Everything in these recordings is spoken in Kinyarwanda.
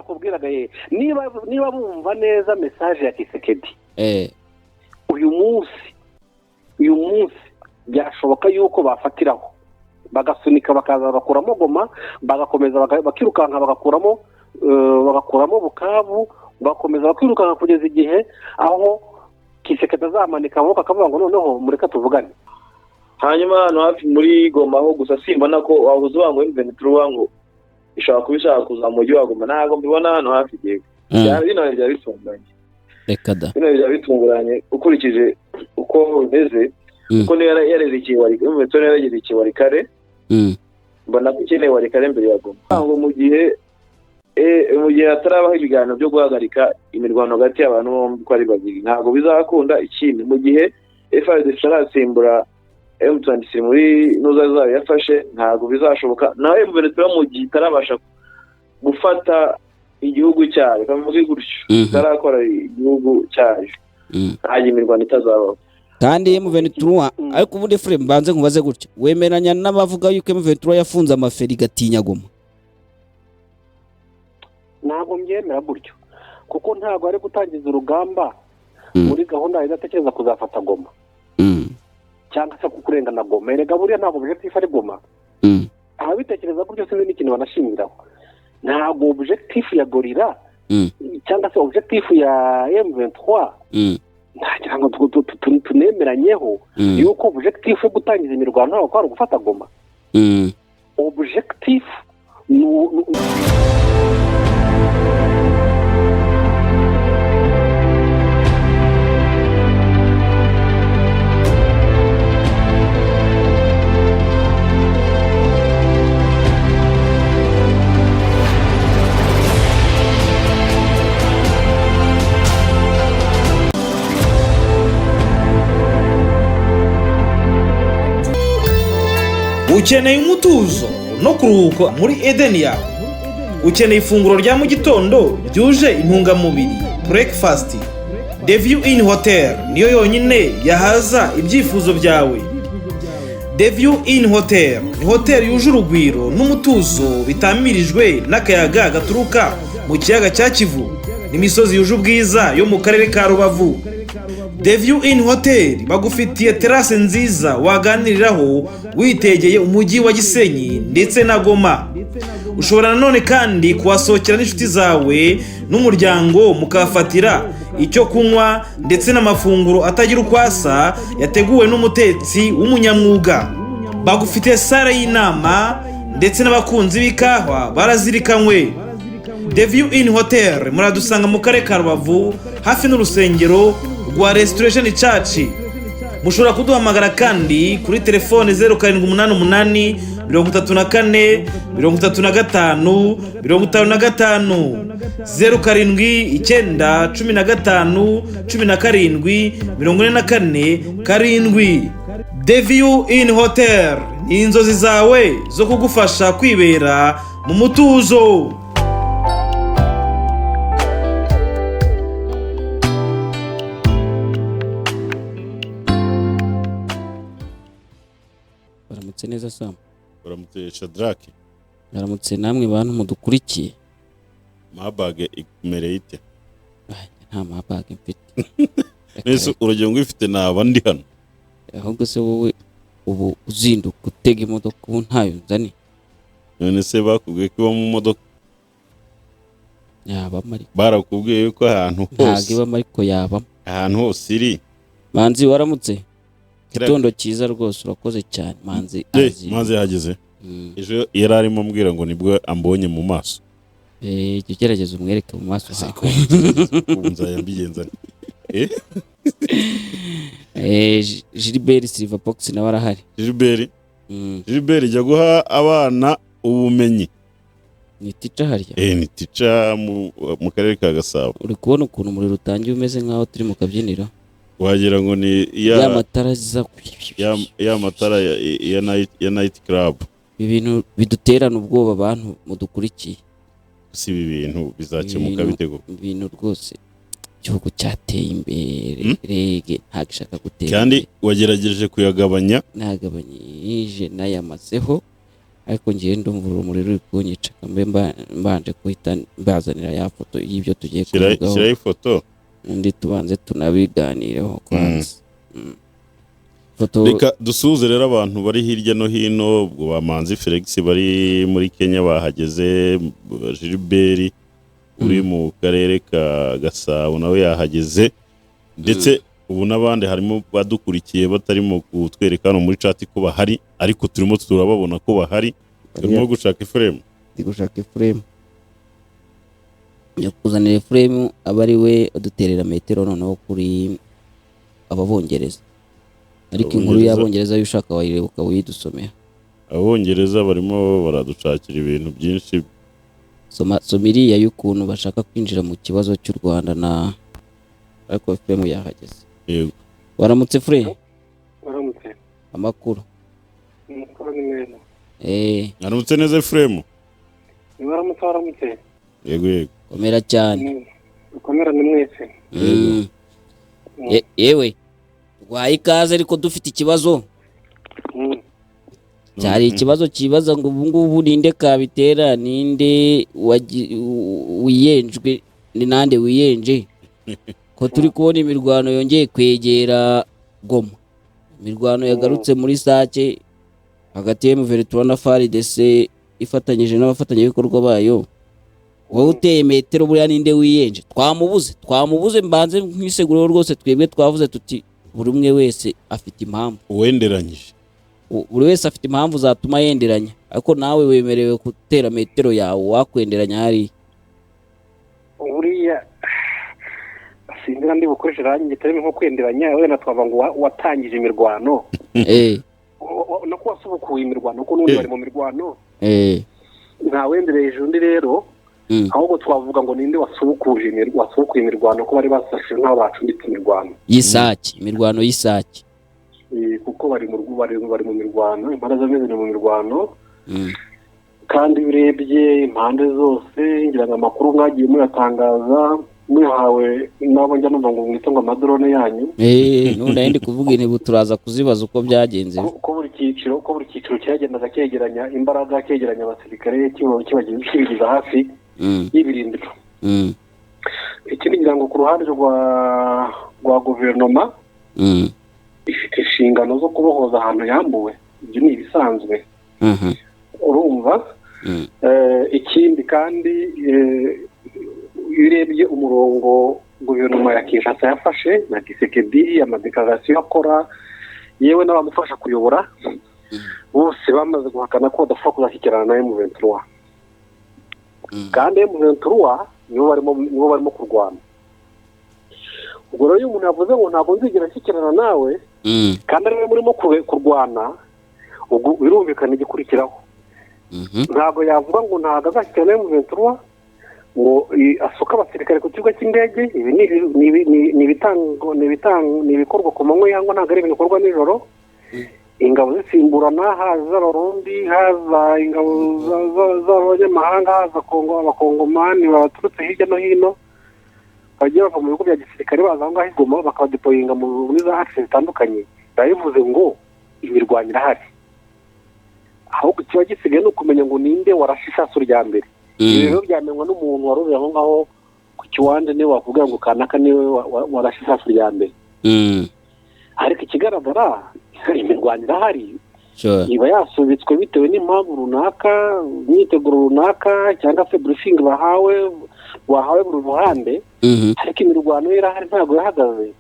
nakubwiraga niba bumva neza message ya Kisekedi uyu munsi byashoboka yuko bafatiraho bagasunika bakaza bakuramo Goma bagakomeza bakirukanka bagakuramo Bukavu bakomeza bakirukanka kugeza igihe aho Kisekedi azamanika amaboko akavuga ngo noneho mureka tuvugane. Hanyuma hano hafi muri Goma ho gusa simbona ko wahuze wangu M23 ngo ishaka kubishaka kuza mu mujyi wa Goma ntago mbibona hano hafi gihe bino bya bitunguranye reka da bino bya bitunguranye ukurikije uko bimeze uko niyo yarerekeye wari M23 yarerekeye wari kare mbona ko ikeneye wari kare mbere ya Goma ngo mu gihe atarabaho ibiganiro byo guhagarika imirwano hagati y'abantu bombi ko ari babiri ntago bizakunda ikindi mu gihe FARDC arasimbura M23 muri nuzaza yafashe ntago bizashoboka nawe M23 mu gihe tarabasha gufata igihugu cyayo kavuze gutyo tarakora igihugu cyayo haje imirwano itazabaho kandi M23 ariko ubundi frame banze nkubaze gutyo wemeranya n'abavuga yuko M23 yafunze amaferi gatinya Goma ntabwo mbyemera gutyo kuko ntabwo ari gutangiza urugamba muri gahunda idatekereza kuzafata Goma cyangwa se kukurengana Goma erega buriya ntabwo objectif ari Goma ababitekereza gutyo sinzi n'ikintu banashimiraho ntabwo objectif ya Gorilla cyangwa se objectif ya M23 ntagira ngo tunemeranyeho yuko objectif yo gutangiza imirwano ntabwo kwari gufata Goma objectif ukeneye umutuzo no kuruhuka muri Eden yawe ukeneye ifunguro rya mu gitondo ryuje intungamubiri breakfast The View Inn Hotel niyo yonyine yahaza ibyifuzo byawe. The View Inn Hotel ni hotel yuje urugwiro n'umutuzo bitamirijwe n'akayaga gaturuka mu kiyaga cya Kivu n'imisozi yuje ubwiza yo mu karere ka Rubavu. The View Inn Hotel bagufitiye terrasse nziza waganiriraho witegeye umujyi wa Gisenyi ndetse na Goma. Ushobora nanone kandi kuhasohokera n'inshuti zawe n'umuryango mukafatira icyo kunywa ndetse n'amafunguro atagira ukwasa yateguwe n'umutetsi w'umunyamwuga. Bagufitiye sale y'inama ndetse n'abakunzi b'ikawa barazirikanywe. The View Inn Hotel muradusanga mu karere ka Rubavu hafi n'urusengero rwa Restoration Church. Mushobora kuduhamagara kandi kuri telefone 0788 34 35 55 07 15 17 44 The View Inn Hotel ni inzozi zawe zo kugufasha kwibera mu mutuzo. Baramutse neza Sam. Baramutse Shadrack. Baramutse namwe bantu mudukurikiye. Mabage imereye ite? Nta mabage mfite. Nese urugero ngifite nabandi hano. Ahubwo se wowe ubu uzinduka gutega imodoka ubu ntayo nzani. None se bakubwiye ko mu modoka yaba mari. Barakubwiye ko ahantu hose. Ntagiba mariko yaba. Ahantu hose iri. Manzi waramutse. Kitondo cyiza rwose urakoze cyane Manzi azi. Manzi yageze. Ejo yararimo mbwira ngo nibwo ambonye mu maso. Gerageza umwereke mu maso hako. Nzayambigenza. Gilbert Silverbox nawe arahari. Gilbert jya guha abana ubumenyi. Ni teacher hariya. Ni teacher mu karere ka Gasabo. Uri kubona ukuntu muri rutangiye umeze nkaho turi mu kabyiniro. Wagira ngo ni ya matara za ya matara ya night club. Ibintu biduterana ubwoba abantu mudukurikiye. Si ibintu bizakemuka bitego. Ibintu rwose igihugu cyateye imbere rege ntagishaka gutera. Kandi wagerageje kuyagabanya. Nagabanyije nayamazeho ariko ngiye ndumva urumuri ruri kunyica kambe mbanje kuhita mbazanira ya foto y'ibyo tugiye kuvugaho shyira ifoto ndi tubanze tunabiganireho kwanza foto. Reka dusuze rero abantu bari hirya no hino, ubwo bamanzi Felix bari muri Kenya bahageze, Gilbert uri mu karere ka Gasabo nawe yahageze, ndetse ubu n'abandi harimo badukurikiye batarimo kutwereka hano muri chat ko bahari, ariko turimo turababona ko bahari. Turimo gushaka Efrem, gushaka Efrem yakuzanira Efrem aba ari we aduterera metero noneho kuri ababongereza, ariko inkuru y'abongereza y'ushaka wayireba ukawidusomera. Abongereza barimo baradushakira ibintu byinshi. Somiriya y'ukuntu bashaka kwinjira mu kibazo cy'u Rwanda na ariko Efrem yahageze. Yego, waramutse Efrem? Waramutse. Amakuru ni neza. Waramutse neza Efrem? Waramutse. Yego, komera cyane. Komera ni mwese. Yewe wayi ikaze, ariko dufite ikibazo. Cyari ikibazo kibaza ngo ubu ngubu ninde kabitera, ninde wiyenjwe, ni nande wiyenje ko turi kubona imirwano yongeye kwegera Goma, imirwano yagarutse muri Sake hagati ya M23 na FARDC ifatanyije n'abafatanyabikorwa bayo. Wowe uteye metero buriya ninde wiyenje? Twamubuze mbanze nk'iseguro rwose, twebwe twavuze tuti buri umwe wese afite impamvu wenderanyije, buri wese afite impamvu zatuma yenderanya, ariko nawe wemerewe gutera metero yawe wakwenderanya hari buriya sinzira ndi bukoresha rangi gitarimo nko kwenderanya, wenda twava ngo watangije imirwano no kwasubukuye imirwano ko n'undi bari mu mirwano nta wendereye undi rero, ahubwo twavuga ngo ninde wasubukuye imirwano ko bari basashe ntaho bacumbitse imirwano y'Isake, imirwano y'Isake, kuko bari mu mirwano, impande zose ziri mu mirwano. Kandi urebye impande zose ngira ngo amakuru mwagiye muyatangaza muhawe nabo njya numva ngo mwite ngo amadrone yanyu, none ndi kuvuga intibu turaza kuzibaza uko byagenze, ko buri cyiciro cyagendaga cyegeranya imbaraga, cyegeranya abasirikare kibagiza hafi y'ibirindiro. Ikindi ngira ngo ku ruhande rwa guverinoma ifite inshingano zo kubohoza ahantu yambuwe, ibyo ni ibisanzwe urumva. Ikindi kandi urebye umurongo guverinoma ya Kinshasa yafashe na Tshisekedi, amadeklarasiyo akora, yewe n'abamufasha kuyobora bose bamaze guhakana ko badashobora kuzashyikirana na M23, kandi M23 nibo barimo kurwana. Ubwo rero iyo umuntu yavuze ngo ntabwo nzigera nshyikirana nawe kandi ariwe murimo kurwana, ubwo birumvikana igikurikiraho. Ntabwo yavuga ngo ntabwo azashyikirana na M23 ngo asuka abasirikare ku kibuga cy'indege. Ibi ni ibikorwa ku manywa cyangwa ntabwo ari ibintu bikorwa nijoro. Ingabo zisimburana, haza abarundi, haza ingabo z'abanyamahanga, haza abakongomani baturutse hirya no hino bagiye bava mu bigo bya gisirikare baza aho ngaho i Goma bakabadepoyinga muri za akisi zitandukanye. bivuze ngo imirwano irahari, ahubwo kiba gisigaye ni ukumenya ngo ninde warashe isasu rya mbere. Ibi rero byamenywa n'umuntu wari uri aho ngaho ku kiwanja niwe wavuga ngo kanaka niwe warashe isasu rya mbere. Ariko ikigaragara imirwano irahari, iba yasubitswe bitewe n'impamvu runaka, imyiteguro runaka cyangwa se briefing bahawe buri ruhande. Ariko imirwano irahari ntabwo yahagaze.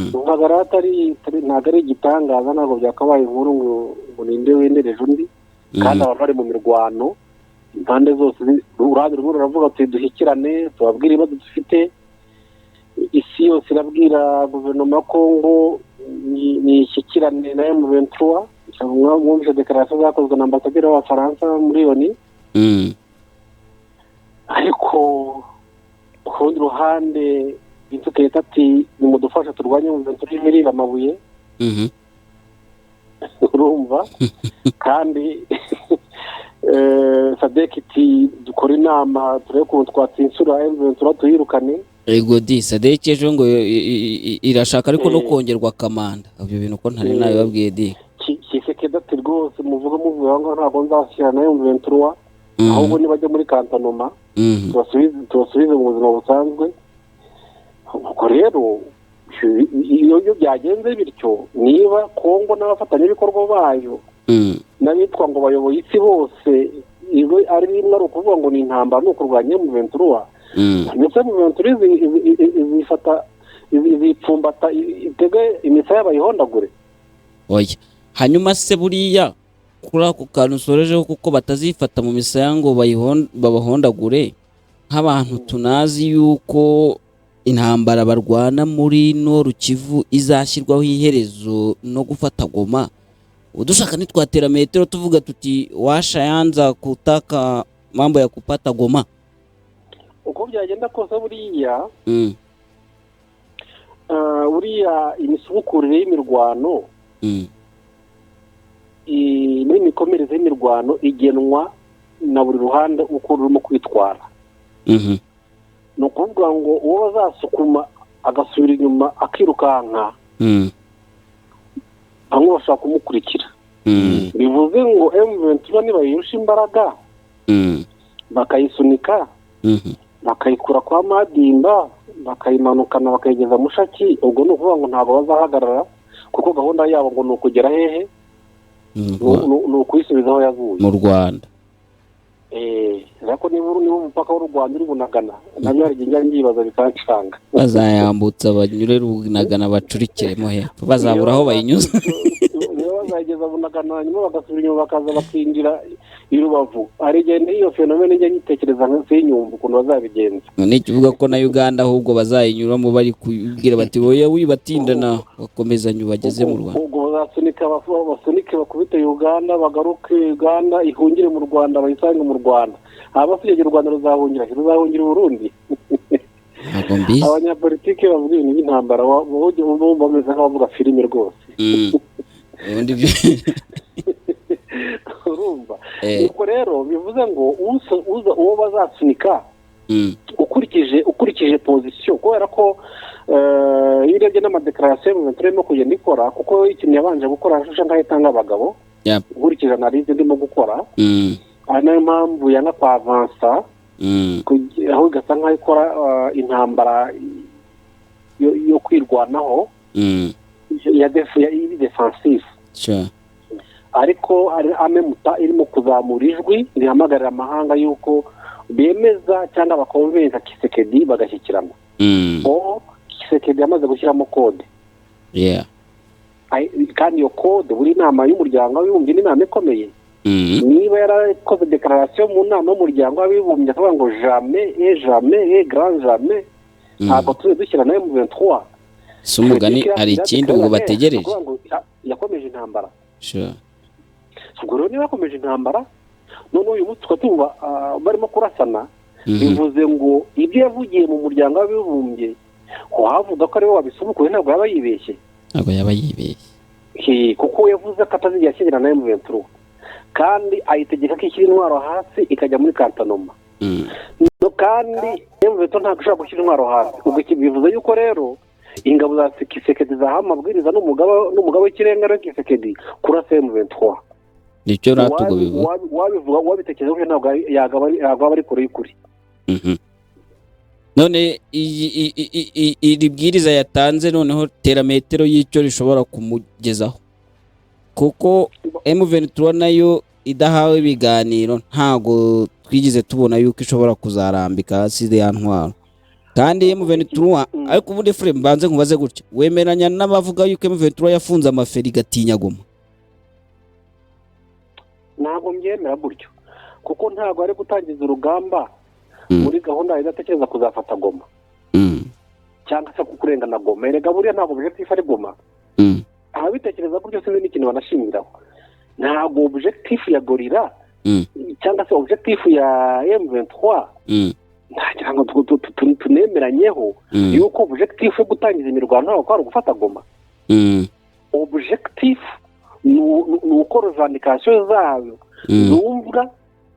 Ntabwo ari igitangaza, ntabwo byakabaye inkuru ngo ninde wendereje undi, kandi abantu bari mu mirwano impande zose. Uruhande rumwe ruravuga ati dushyikirane tubabwire ibibazo dufite, isi yose irabwira guverinoma ya Kongo nishyikirane na M23. Mwumvise dekarasiyo zakozwe na ambasaderi w'Abafaransa muri Loni. Ariko ku rundi ruhande Insuketa ati nimudufasha turwanye M23 imirira amabuye. Urumva? Kandi Sadek iti dukora inama turebe ukuntu twatsinsura M23 tuyirukane. Ego di Sadek ejo ngo irashaka ariko no kongerwa kamanda. Ibyo bintu ko ntari nayo babwiye di. Kisekedi ati rwose muvuga ngo ntabwo nzashyira na M23 ahubwo nibajya muri Kantonoma tubasubize mu buzima busanzwe. Ubwo rero iyo byagenze bityo, niba Kongo n'abafatanyabikorwa bayo n'abitwa ngo bayoboye isi bose ari rimwe ari ukuvuga ngo ni intambara ni ukurwanya M23, ndetse M23 izifata izipfumbata itege imisaya bayihondagure. Oya, hanyuma se buriya kuri ako kantu usorejeho kuko batazifata mu misaya ngo babahondagure, nk'abantu tunazi yuko intambara barwana muri Nord Kivu izashyirwaho iherezo no gufata Goma, udushaka nitwatera metero tuvuga tuti washa yanza kutaka mambo ya kupata Goma. Uko byagenda kose buriya imisubukurire y'imirwano n'imikomereze y'imirwano igenwa na buri ruhande uko rurimo kwitwara. Ni ukuvuga ngo uwo bazasukuma agasubira inyuma akirukanka bamwe bashaka kumukurikira. Bivuze ngo M23 nibayirusha imbaraga bakayisunika bakayikura kwa Madimba bakayimanukana bakayigeza Mushaki, ubwo ni ukuvuga ngo ntabwo bazahagarara kuko gahunda yabo ngo ni ukugera hehe, ni ukuyisubiza aho yavuye mu Rwanda. Ariko niba umupaka w'u Rwanda uri Bunagana nabyo hari igihe ngibaza bikancanga, bazayambutsa banyure Bunagana bacurikiremo hepfo, bazabura aho bayinyuza. Niba bazageza Bunagana nyuma bagasubira inyuma bakaza bakinjira i Rubavu, hari igihe iyo fenomene njya nyitekereza nk'inyumva ukuntu bazabigenza. N'ikivuga ko na Uganda ahubwo bazayinyuramo bari kubwira bati wowe wibatindana bakomezanye bageze mu Rwanda. Ubwo basunike bakubite Uganda bagaruke Uganda ihungire mu Rwanda bayisange mu Rwanda. Abasigaye u Rwanda ruzahungira Burundi. Abanyapolitike bavuga ibintu by'intambara bameze nk'abavuga filime rwose. Urumva ubwo rero bivuze ngo uwo bazasunika ukurikije pozisiyo, kubera ko iyo urebye n'amadekarasiyo turimo kugenda ikora, kuko ikintu yabanje gukora ashusha nk'aho itanga abagabo ukurikije analize ndimo gukora, ari nayo mpamvu yanga kwa avansa aho igasa nk'aho ikora intambara yo kwirwanaho ya defensive, ariko amemuta irimo kuzamura ijwi rihamagarira amahanga yuko bemeza cyangwa bakonvenza Kisekedi bagashyikirana. Kisekedi yamaze gushyiramo kode, kandi iyo kode buri nama y'umuryango w'abibumbye ni inama ikomeye. Niba yarakoze dekararasiyo mu nama y'umuryango w'abibumbye akavuga ngo jamais grand jamais ntabwo tuze dushyira na M23, si umugani hari ikindi ubwo bategereje, yakomeje intambara. Ubwo rero niba yakomeje intambara none uyu munsi twatuba barimo kurasana, bivuze ngo ibyo yavugiye mu muryango w'abibumbye wavuga ko ariwe wabisubukuye, ntabwo yaba yibeshye. Kuko yavuze ko atazigera ashyira na M23 kandi ayitegeka ko ishyira intwaro hasi ikajya muri Kantonoma. Kandi M23 ntabwo ishobora gushyira intwaro hasi. Ubwo bivuze yuko rero ingabo za Kisekedi zahawe amabwiriza n'umugabo w'ikirenga ari Kisekedi kurasa M23. Nicyo ratugo bivuga. Wabivuga wabitekereza ko ntabwo yagaba ari kure y'ukuri. None iri bwiriza yatanze noneho terametero y'icyo rishobora kumugezaho, kuko M23 nayo idahawe ibiganiro ntago twigize tubona yuko ishobora kuzarambika hasi ya ntwaro. Kandi M23 ariko ubundi fure mbanze nkubaze gutya, wemeranya n'abavuga yuko M23 yafunze amaferi gatinya Goma? Ntabwo mbyemera gutyo, kuko ntabwo ari gutangiza urugamba muri gahunda idatekereza kuzafata Goma cyangwa se kukurengana Goma. Erega buriya ntabwo objectif ari Goma. Ababitekereza gutyo sinzi n'ikintu banashingiraho. Ntabwo objectif ya gorira cyangwa se objectif ya M23 ntagira ngo tunemeranyeho yuko objectif yo gutangiza imirwano ntabwo ari gufata Goma. Objectif ni uko revendication zayo zumvwa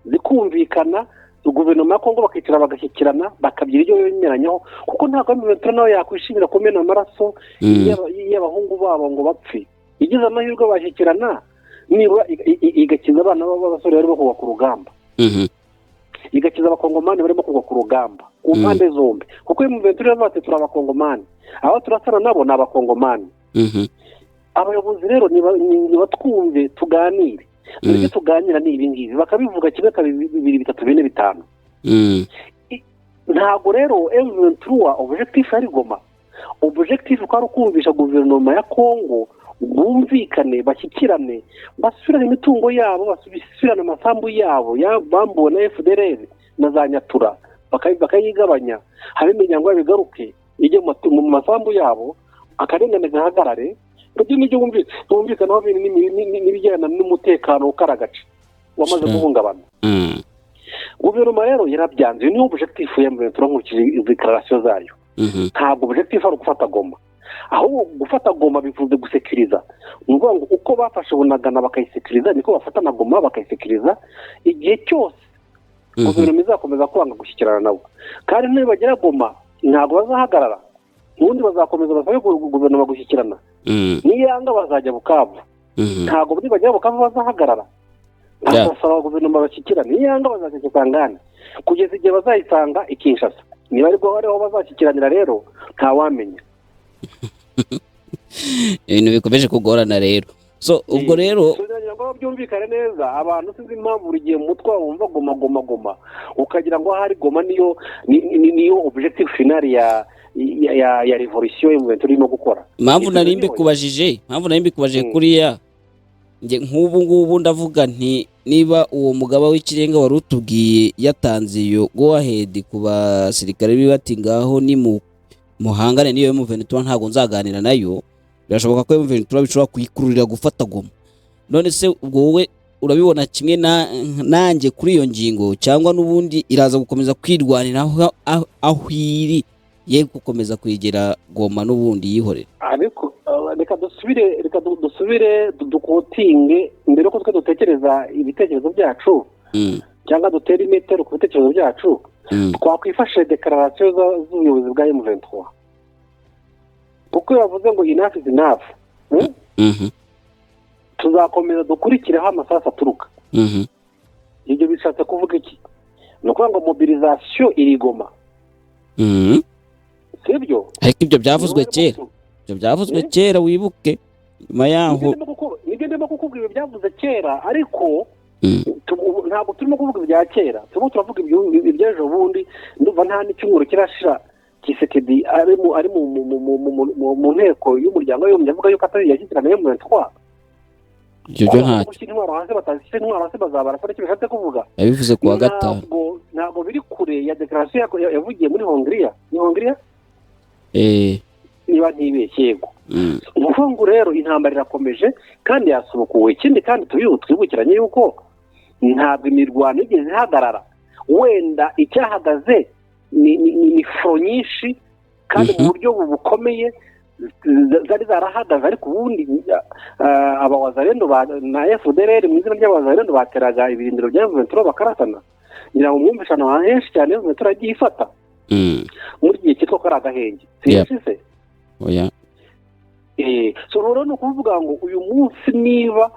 zikumvikana, guverinoma ya Kongo bakicara bagashyikirana bakabyira ibyo bemeranyaho, kuko ntabwo M23 nawe yakwishimira kumena amaraso y'abahungu babo ngo bapfe. Igize amahirwe bashyikirana nibura igakiza abana b'abasore barimo kugwa ku rugamba, igakiza abakongomani barimo kugwa ku rugamba ku mpande zombi, kuko iyo muventura iravuga ati turi abakongomani, abo turasana nabo ni abakongomani. Abayobozi rero nibatwumve tuganire, ibyo tuganira ni ibi ngibi, bakabivuga kimwe kabiri bibiri bitatu bine bitanu. Ntabwo rero M23 objectif ari Goma, objectif ko ari kumvisha guverinoma ya Kongo bumvikane, bashyikirane, basubirane imitungo yabo, basubirane amasambu yabo bambuwe na FDLR na za Nyatura, bakayigabanya, habe imiryango bigaruke ijye mu masambu yabo, akarengane gahagarare. Ibyo nibyo bumvikanaho n'ibijyana n'umutekano ukaragace wamaze guhungabana. Guverinoma rero yarabyanze, niyo objectif ya M23 nkurikije declaration zayo. Ntabwo objectif ari gufata Goma, aho gufata Goma bivuze gusekiriza. Ngo uko bafashe Bunagana bakayisekiriza, niko bafata na Goma bakayisekiriza. Igihe cyose guverinoma izakomeza kwanga gushyikirana nabo, kandi nibagera Goma ntabwo bazahagarara, ubundi bazakomeza basabe guverinoma gushyikirana. Niyanga bazajya Bukavu, ntabwo nibagera Bukavu bazahagarara, basaba guverinoma bashyikirana. Niyanga bazajya Kisangani, kugeza igihe bazayisanga i Kinshasa. Niba ariko bariho bazashyikiranira rero ntawamenya. Ibintu bikomeje kugorana rero. So ubwo rero ngo byumvikane neza, abantu sinzi impamvu buri gihe mutwa wumva Goma ukagira ngo hari Goma niyo objective final ya revolution M23 irimo gukora. Impamvu nari mbikubajije kuriya nge nk'ubu ngubu ndavuga nti niba uwo mugaba w'ikirenga wari utubwiye yatanze iyo go ahead ku basirikare bibati ngaho ni muhangane niyo M23 ntago nzaganira nayo, birashoboka ko M23 bishobora kuyikururira gufata Goma. None se ubwo wowe urabibona kimwe nanjye kuri iyo ngingo, cyangwa n'ubundi iraza gukomeza kwirwanira aho iri ye gukomeza kwigera Goma n'ubundi yihorera? Ariko reka dusubire dukotinge mbere ko twe dutekereza ibitekerezo byacu, cyangwa dutera imetero ku bitekerezo byacu. Twakwifashe declaration z'ubuyobozi bwa M23, kuko yavuze ngo enough is enough. Tuzakomeza dukurikireho amasasu aturuka. Ibyo bishatse kuvuga iki? Ni ukuvuga ngo mobilisation iri Goma. Sibyo? Ariko ibyo byavuzwe kera, wibuke nyuma yaho. Nibyo ndimo kukubwira byavuze kera, ariko ntabwo turimo kuvuga ibya kera, turavuga iby'ejo bundi. Ndumva nta n'icyumweru kirashira Kisekedi ari mu nteko y'umuryango w'abibumbye avuga yuko atari yashyikirana M23. Ibyo ntacyo intwaro hasi batazishyira intwaro hasi bazabarasa, icyo bishatse kuvuga. Yabivuze kuwa gatanu. Ntabwo biri kure ya declaration yavugiye muri Hongria. Ni Hongria? Niba ntibeshye yego. Ubukungu rero intambara irakomeje kandi yasubukuwe. Ikindi kandi twibukiranye yuko ntabwo imirwano igeze ihagarara, wenda icyahagaze ni fro nyinshi kandi mu buryo bukomeye zari zarahagaze, ariko ubundi abawazarendo na FDLR mu izina ry'abawazarendo bateraga ibirindiro bya M23 bakarasana. Ngira ngo mwumvishana henshi cyane M23 yagiye ifata muri gihe cyitwa ko ari agahenge. Siyashise oya. So rero ni ukuvuga ngo uyu munsi niba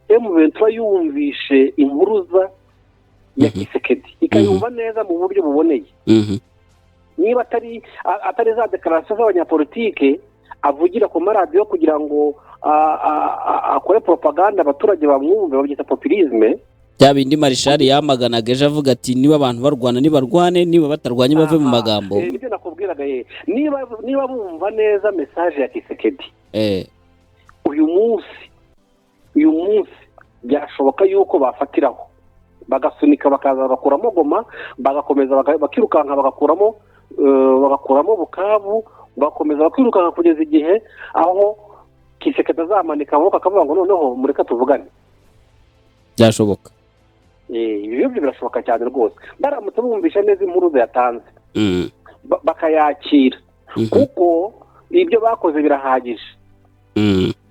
M23 yumvishe impuruza ya Kisekedi ikayumva neza mu buryo buboneye, niba atari za declaration z'abanyapolitike avugira ku maradiyo kugira ngo akore propaganda abaturage bamwumve, babyita populisme. Bya bindi Marshal yamaganaga ejo avuga ati niba abantu barwana nibarwane, niba batarwanye bave mu magambo. Nibyo nakubwiraga niba bumva neza message ya Kisekedi uyu munsi byashoboka yuko bafatiraho bagasunika bakaza bakuramo Goma, bagakomeza bakirukanka bagakuramo Bukavu, bakomeza bakirukanka kugeza igihe aho Kisekedi azamanika amaboko akavuga ngo noneho mureka tuvugane. Byashoboka. Ibyo birashoboka cyane rwose, baramutse bumvisha neza impuruza yatanze bakayakira, kuko ibyo bakoze birahagije.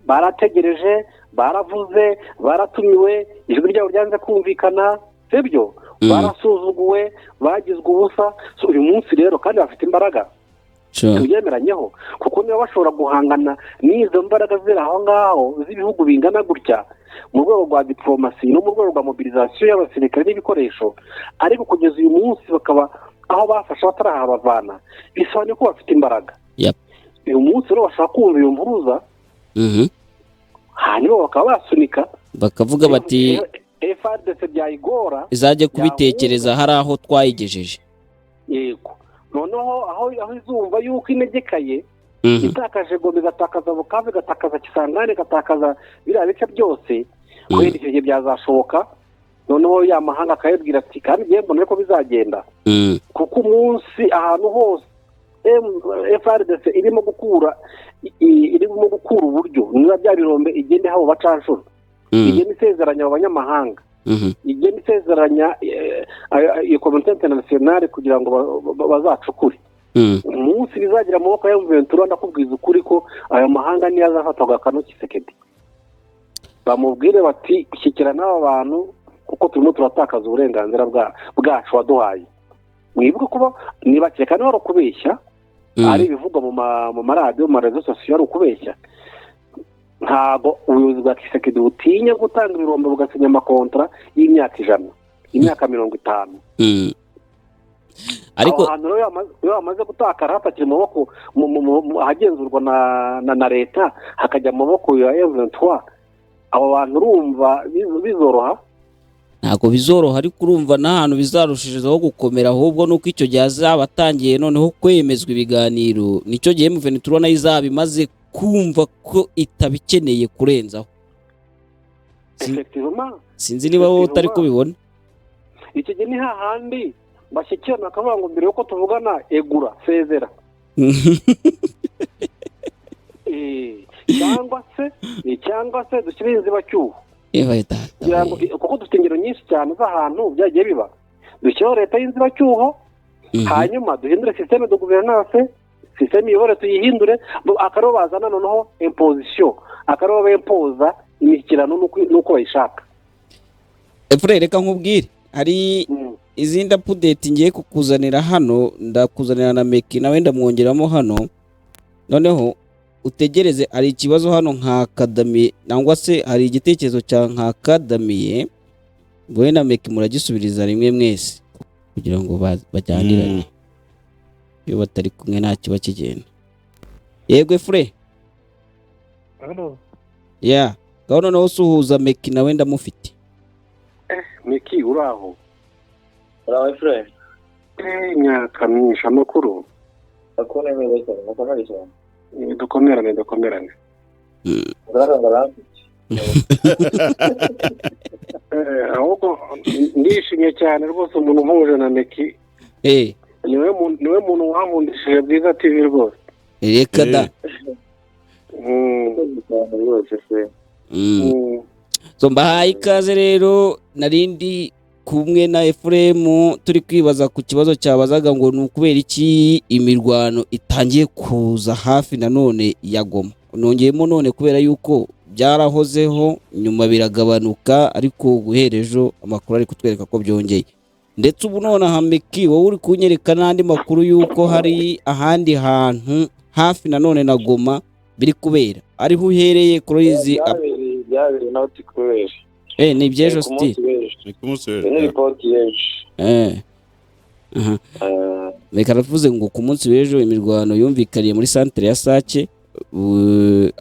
Barategereje, baravuze, baratumiwe, ijwi ryabo ryanze kumvikana, sibyo? Barasuzuguwe, bagizwe ubusa. So uyu munsi rero kandi bafite imbaraga, tubyemeranyeho kuko niba bashobora guhangana n'izo mbaraga ziri aho ngaho z'ibihugu bingana gutya mu rwego rwa diplomasi no mu rwego rwa mobilizasiyo y'abasirikare n'ibikoresho, ariko kugeza uyu munsi bakaba aho bafashe batarahabavana, bisobanuye ko bafite imbaraga. uyu munsi rero bashaka kumva iyo mpuruza, hanyuma bakaba basunika bakavuga bati FARDC byayigora izajya kubitekereza hari aho twayigejeje. Yego, noneho aho izumva yuko inegekaye itakaje Goma, igatakaza Bukavu, igatakaza Kisangani, igatakaza biriya bice byose, kubera icyo gihe byazashoboka. Noneho ya mahanga akayibwira ati kandi ngiye mbona ko bizagenda, kuko umunsi ahantu hose FARDC irimo gukura uburyo niba bya birombe igende habo bacanshuro, igenda isezeranya abanyamahanga, igenda isezeranya iyo komite internationale kugira ngo bazacukure. Umunsi bizagira amaboko ya M23 ndakubwiza ukuri ko ayo mahanga niyo azafatwa Gakano Kisekedi, bamubwire bati shyikira n'aba bantu kuko turimo turatakaza uburenganzira bwacu waduhaye. Mwibuke kuba nibakeka niba ari ukubeshya, ari ibivugwa mu maradiyo, mu marezo sosiyo, ari ukubeshya. Ntabwo ubuyobozi bwa Kisekedi butinya gutanga ibirombe bugasinya amakontra y'imyaka 100, imyaka 50. Ariko ahantu rero bamaze gutakara hatakiri amaboko ahagenzurwa na leta, hakajya mu maboko ya M23, abo bantu urumva bizoroha? ntabwo bizoroha, ariko urumva n'ahantu bizarushijeho gukomera, ahubwo nuko icyo gihe azabatangiye noneho kwemezwa ibiganiro, nicyo gihe M23 nayo izaba imaze kumva ko itabikeneye kurenzaho. Sinzi niba wowe utari kubibona. Icyo gihe ni hahandi bashyikirana bakavuga ngo mbere yuko tuvugana egura sezera, cyangwa se dushyire inzibacyuho, kuko dufite ingero nyinshi cyane z'ahantu byagiye biba. Dushyiraho leta y'inzibacyuho, hanyuma duhindure systeme de gouvernance, systeme y'ibore tuyihindure, akariho bazana noneho imposition, akariho bempoza imishyikirano n'uko bayishaka. Efure, reka nkubwire, hari izindi update ngiye kukuzanira hano, ndakuzanira na Meki nawe ndamwongeramo hano, noneho utegereze. Hari ikibazo hano nka Kadami, nangwa se hari igitekerezo cya nka Kadamiye, wowe na Meki muragisubiriza rimwe mwese kugira ngo bajyanirane. Iyo batari kumwe nta kiba kigenda. Yego Efure? Ya, gaho noneho usuhuza Meki nawe ndamufite. Meki uraho? Uraho Efure? Myaka myinshi, amakuru? Akone meza cyane, nakomeye cyane. Dukomerane. Ahubwo ndishimye cyane rwose umuntu nkuje na Meki. Niwe muntu wankundishije Bwiza TV rwose. Reka da. So mbahaye ikaze rero, narindi kumwe na Efuremu turi kwibaza ku kibazo cyabazaga ngo ni ukubera iki imirwano itangiye kuza hafi nanone ya Goma. Nongeyemo none kubera yuko byarahozeho nyuma biragabanuka, ariko guherejo amakuru ari kutwereka ko byongeye. Ndetse ubu none Meki wowe uri kunyereka n'andi makuru yuko hari ahandi hantu hafi nanone na Goma biri kubera. Ariho uhereye kuri izi byabiri nauti kubera. Ni byejo sti. Ni report yejo. Reka ravuze ngo ku munsi w'ejo imirwano yumvikaniye muri centre ya Sake,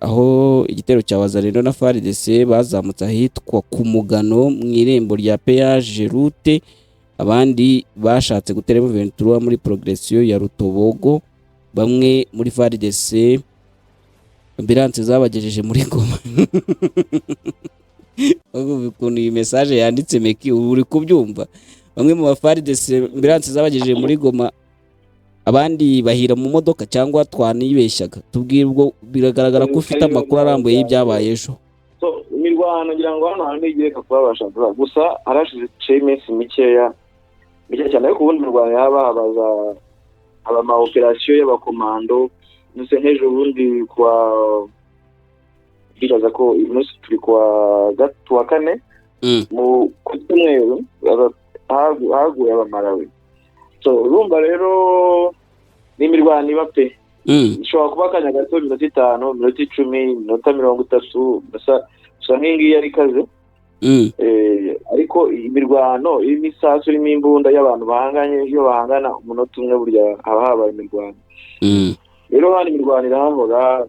aho igitero cya Wazalendo na FARDC bazamutse ahitwa ku Mugano mu irembo rya Péage Route. Abandi bashatse gutera M23 muri progression ya Rutobogo. Bamwe muri FARDC ambulance zabagejeje muri Goma. Ukuntu iyi message yanditse Meki uri kubyumva. Bamwe mu FARDC ambulance zabagejeje muri Goma, abandi bahira mu modoka cyangwa twanibeshyaga. Tubwire ubwo biragaragara ko ufite amakuru arambuye y'ibyabaye ejo. So imirwano ngira ngo hano hantu igiye kubabasha gusa harashize iminsi mikeya cyane, ariko ubundi imirwano yababaza ama operation y'abakomando nuse nk'ejo bundi kwa bibaza ko umunsi turi kwa kane mu kutumweru haguye abamarawe. So urumva rero n'imirwano iba pe ishobora kuba akanya gato, minota 5, minota 10, minota 30, gusa nk'ingiyi yari ikaze. Ariko imirwano irimo isasu, irimo imbunda y'abantu bahanganye, iyo bahangana umunota umwe burya haba habaye imirwano. Rero hano imirwano irahahora,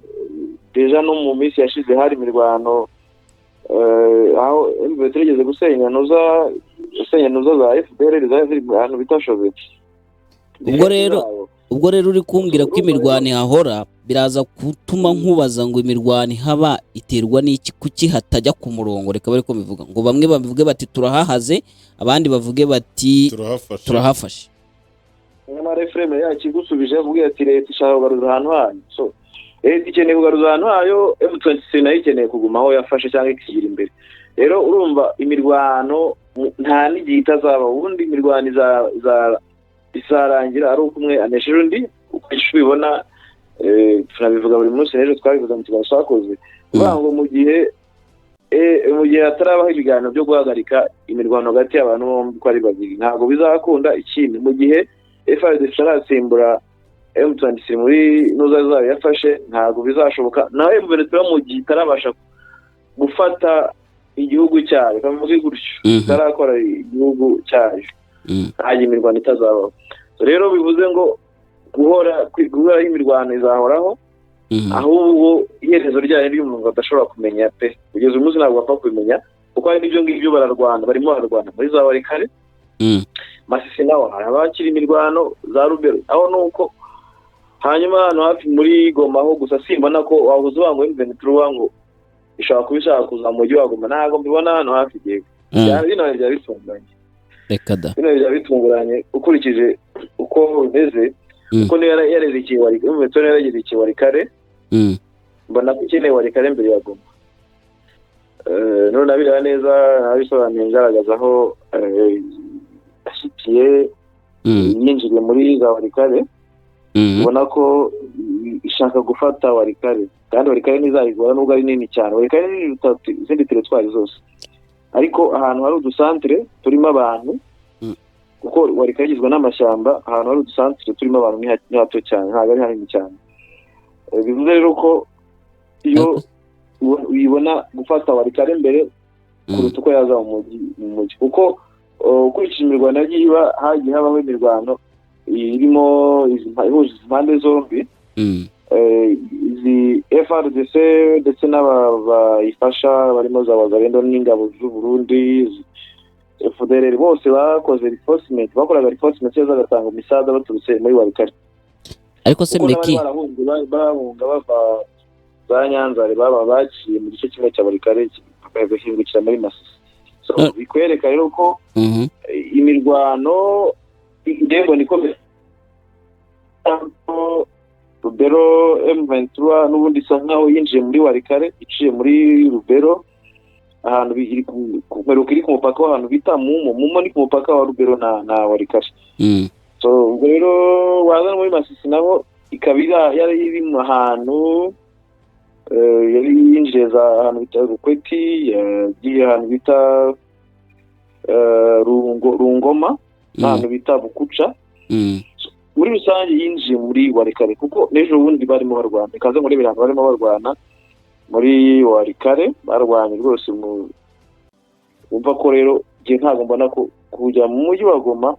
deja no mu minsi yashize hari imirwano aho turigeze gusenya nuza za FPR zari ahantu bitashoboye. ubwo rero uri kumbwira ko imirwano ihahora, biraza gutuma nkubaza ngo imirwano haba iterwa n'iki, kuki hatajya ku murongo? Reka bari ko bivuga ngo bamwe bavuge bati turahahaze, abandi bavuge bati turahafashe. Nyuma refreme yakigusubije avuga ati leta ishaka kugaruza ahantu hanyu. So leta ikeneye kugaruza ahantu hayo, M23 nayo ikeneye kuguma aho yafashe cyangwa ikigira imbere. Rero urumva imirwano nta n'igihe itazaba, ubundi imirwano izarangira ari uko umwe anesheje undi. Uko ubibona tunabivuga buri munsi, rero twabivuga mu kiganiro twakoze ngo mu gihe hatarabaho ibiganiro byo guhagarika imirwano hagati y'abantu bombi ko ari babiri, ntabwo bizakunda. Ikindi, mu gihe FARDC isharatsimbura M23 muri nuza zayo yafashe, ntabwo bizashoboka. Nawe M23 mu gihe itarabasha gufata igihugu cyayo, kamuvuge gutyo, itarakora igihugu cyayo, nta imirwano itazabaho. Rero bivuze ngo guhora imirwano izahoraho, ahubwo iherezo ryayo ry'umuntu adashobora kumenya pe, kugeza umunsi ntabwo bapfa kubimenya, kuko hari n'ibyo ngibyo barimo bararwana muri za Warikare, Masisi naho hari abakiri imirwano za Rubero aho nuko. Hanyuma hano hafi muri Goma ho gusa simbona ko wahuze wangu M23 ngo ishaka kubishaka kuza mu mujyi wa Goma, ntabwo mbibona hano hafi gihe. Bino byari bitunguranye. Reka da. Bino byari bitunguranye ukurikije uko bimeze, uko niyo yarerekeye Warikare, mbona ko ikeneye Warikare mbere ya Goma. None nabireba neza, nabisobanuye ngaragaza aho ashyikiye yinjiriye muri za Warikare. Ubona ko ishaka gufata Warikare, kandi Warikare ntizayigora nubwo ari nini cyane. Warikare ni izindi teritwari zose, ariko ahantu hari udusantere turimo abantu, kuko Warikare igizwe n'amashyamba, ahantu hari udusantere turimo abantu ni hato cyane, ntabwo ari hanini cyane. Bivuze rero ko iyo uyibona gufata Warikare mbere kuruta uko yaza mu mujyi, kuko ukurikije imirwano yagiye iba, hagiye habaho imirwano irimo ihuje impande zombi, izi FARDC ndetse n'abayifasha barimo za Wazalendo n'ingabo z'u Burundi, FDLR, bose bakoze reinforcement, bakoraga reinforcement zagatanga umusada baturutse muri Warikare. Ariko se Meki bahunga bava za Nyanza, baba baciye mu gice kimwe cya Warikare bagahingukira muri Masisi. So bikwereka rero ko imirwano ndego nikomeye. Rubero M23 n'ubundi isa nkaho yinjiye muri Warikare, iciye muri Rubero, ahantu iri ku mupaka w'ahantu bita Mumo ni ku mupaka wa Rubero na Warikare. So rero waza muri Masisi naho ikaba yari iri mu ahantu yari yinjiye za ahantu bita Rukweti, yagiye ahantu bita Rungoma, ahantu bita Bukuca. Muri rusange yinjiye muri Warikare, kuko n'ejo bundi barimo barwana, ikaze muri birango barimo barwana muri Warikare, barwanye rwose umva ko rero gihe ntabwo mbona ko kujya mu mujyi wa Goma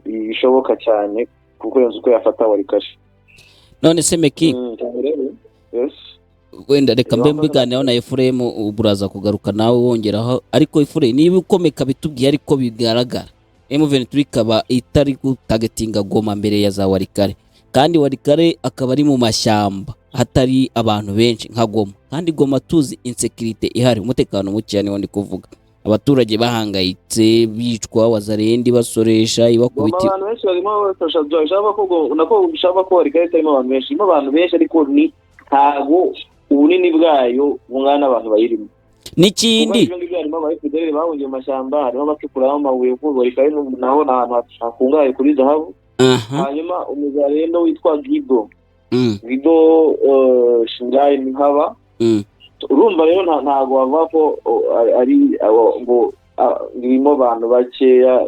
bishoboka cyane, kuko yanzu ko yafata Warikare. None se Meki, wenda reka mbe mbiganiraho na Ephraim, uburaza kugaruka nawe wongeraho. Ariko Ephraim, niba ukomeka bitubwiye ariko bigaragara M23 ikaba itari gutagetinga Goma mbere ya za Warikare, kandi Warikare akaba ari mu mashyamba hatari abantu benshi nka Goma, kandi Goma tuzi insecurity ihari, umutekano muke niwo ndi kuvuga, abaturage bahangayitse bicwa, Wazalendo basoresha ibakubiti. Abantu benshi barimo bafasha ushaka ko Warikare itarimo abantu benshi, abantu benshi, ariko ni ntago ubunini bwayo bungana abantu bayirimo. N'ikindi harimo abayifudeli bahungiye mu mashyamba, harimo abakikuraho amabuye, kuko Warikare naho n'ahantu hakungahaye kuri zahabu. Hanyuma umuzalendo witwa Guido Shingai Nkaba, urumva rero ntago bava ko ari ngo birimo abantu bakeya,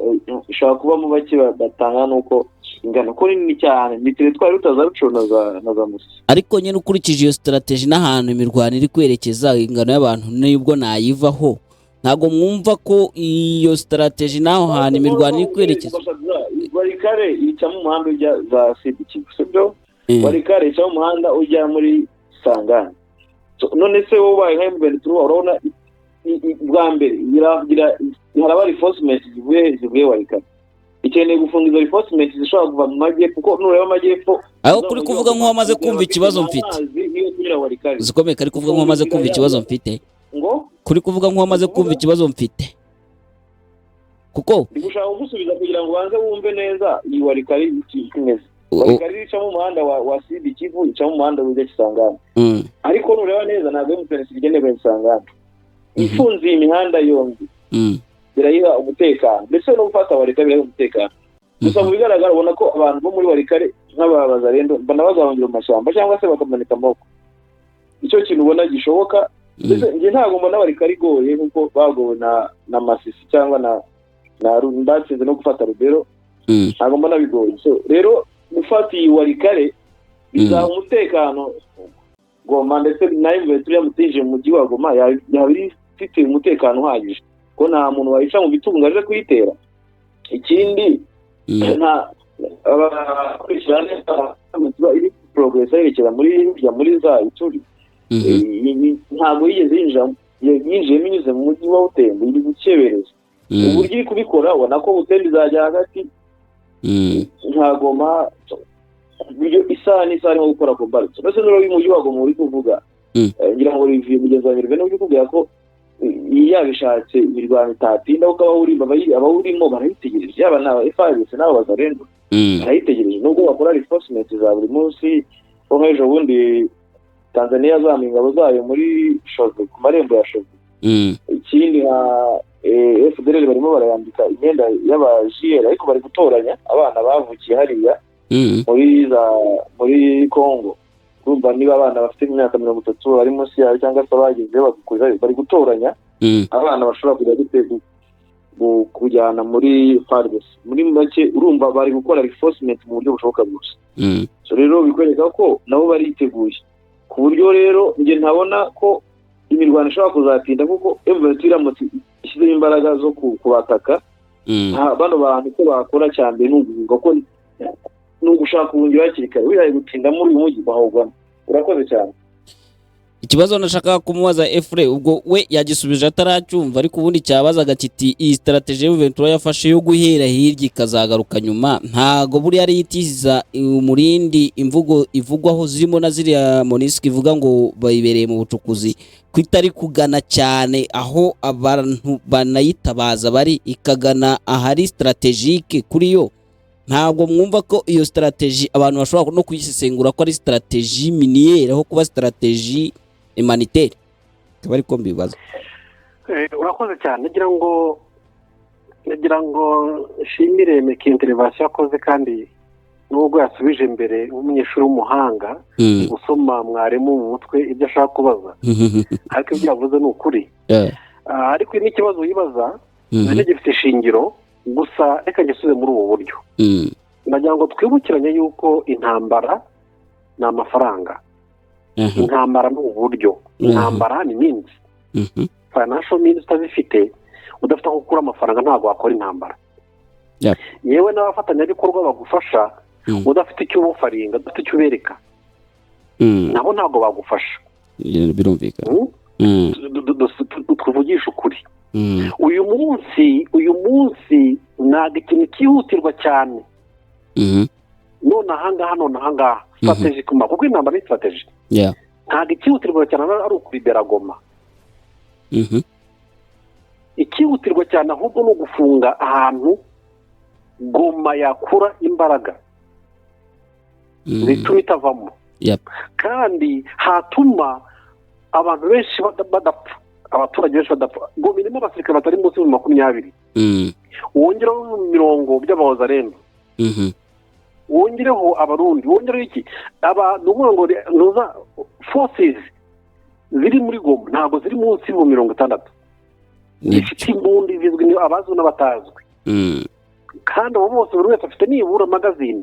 ishobora kubamo bake batanga, nuko ingano ko nini cyane ni teritwari utazaruco na za Musi. ariko nyine ukurikije iyo strategy n'ahantu imirwano iri kwerekeza ingano y'abantu nibwo nayivaho ntago mwumva ko iyo strategy naho hantu imirwano iri kwerekeza Warikare ica mu muhanda ujya za Sidikivu sibyo Warikare ica mu muhanda ujya muri Sangane none se wowe baye nka M23 urabona bwa mbere haraba reinforcement zivuye Warikare ikeneye gufunga izo reinforcement zishobora kuva mu majyepfo kuko nureba amajyepfo aho kuri kuvuga nko wamaze kumva ikibazo mfite zikomeye kari kuvuga nko wamaze kumva ikibazo mfite ngo kuri kuvuga nko wamaze kumva ikibazo mfite kuko ndigushaka gusubiza kugira ngo banze wumve neza iyi Warikare ikimeze Warikare ica mu muhanda wa Sidikivu ica mu muhanda w'ijya Kisangane ariko nureba neza ntabwo M23 igenewe Kisangane ifunze imihanda yombi birayiha umutekano ndetse no gufata Warikare birayiha umutekano gusa mu bigaragara ubona ko abantu bo muri Warikare nk'abazarendo banabazahungira mu mashyamba cyangwa se bakamanika amaboko icyo kintu ubona gishoboka ndetse njye ntabwo mbona Warikare igoye nk'uko bagowe na Masisi cyangwa na batsinze no gufata Rubero ntabwo mbona bigoye so rero gufata iyi Warikare bizaha umutekano Goma ndetse nayo M23 yamutije mu mujyi wa Goma yabiri ifite umutekano uhagije ko nta muntu wayica mu bitunga aje kuyitera ikindi nta abakurikirana iri progress yerekeza muri za Ituri ntabwo yigeze yinjiye binyuze mu mujyi wa Butembo iri gukebereza uburyo iri kubikora ubona ko Butembo izajya hagati nta Goma buryo isaha nko gukora comparison ndetse n'uro y'umujyi wa Goma uri kuvuga ngira ngo review mugenzi wanjye Revene uri kuvuga ko yabishatse imirwano itatinda kuko abawurimo barayitegereje yaba n'aba FARDC n'abo bazarendo barayitegereje nubwo bakora reinforcement za buri munsi ko nk'ejo bundi Tanzania zamuye ingabo zayo muri Shozi ku marembo ya Shozi ikindi FDLR barimo barayambika imyenda y'abajiyera ariko bari gutoranya abana bavukiye hariya muri Congo urumva niba abana bafite imyaka 30 bari munsi yayo cyangwa se bagize bari gutoranya abana bashobora kujyana muri FARDC muri make urumva bari gukora reinforcement mu buryo bushoboka bwose so rero bikwereka ko nabo bariteguye ku buryo rero nge ntabona ko imirwano ishobora kuzatinda kuko M23 iramutse ishyizeho imbaraga zo kubataka bano bantu ko bakora cyane n'uguhinga ko n'ugushaka ubundi hakiri kare wihaye gutinda muri uyu mujyi bahogwana urakoze cyane ikibazo nashaka kumubaza Efre ubwo we yagisubije ataracyumva ariko ubundi cyabazaga kiti iyi strategy y'Ventura yafashe yo guhera hirya ikazagaruka nyuma ntago buri ari yitiza umurindi imvugo ivugwaho zirimo na ziriya Monisque ivuga ngo bayibereye mu bucukuzi kwitari kugana cyane aho abantu banayitabaza bari ikagana ahari strategique kuri yo ntabwo mwumva ko iyo strategy abantu bashobora no kuyisesengura ko ari strategy miniere aho kuba strategy humanitaire kabari ko mbibaza urakoze cyane nagira ngo shimire meke intervention yakoze kandi nubwo yasubije imbere nk'umunyeshuri w'umuhanga usoma mwarimu mu mutwe ibyo ashaka kubaza ariko ibyo yavuze ni ukuri ariko n'ikibazo yibaza nacyo gifite ishingiro gusa reka gisubize muri ubu buryo ndagira ngo twibukiranye yuko intambara ni amafaranga intambara ni uburyo intambara ni means financial means utazifite udafite aho gukura amafaranga ntabwo wakora intambara yewe n'abafatanyabikorwa bagufasha udafite icyo ubufaringa udafite icyo ubereka nabo ntabwo bagufasha birumvikana tuvugisha ukuri uyu munsi ntabwo ikintu cyihutirwa cyane none ahangaha strategy kuma kuko intambara ni strategy ntabwo icyihutirwa cyane ari ukuribera Goma icyihutirwa cyane ahubwo ni ugufunga ahantu Goma yakura imbaraga zituma itavamo kandi hatuma abantu benshi badapfa abaturage benshi badapfa Goma irimo abasirikare batari munsi ya 20 wongeraho mirongo by'abazarendo wongereho abarundi wongereho iki abantu ngo nuza forces ziri muri Goma ntabwo ziri munsi ya 60 zifite imbundi zizwi abazwi n'abatazwi kandi abo bose buri wese afite nibura magazine.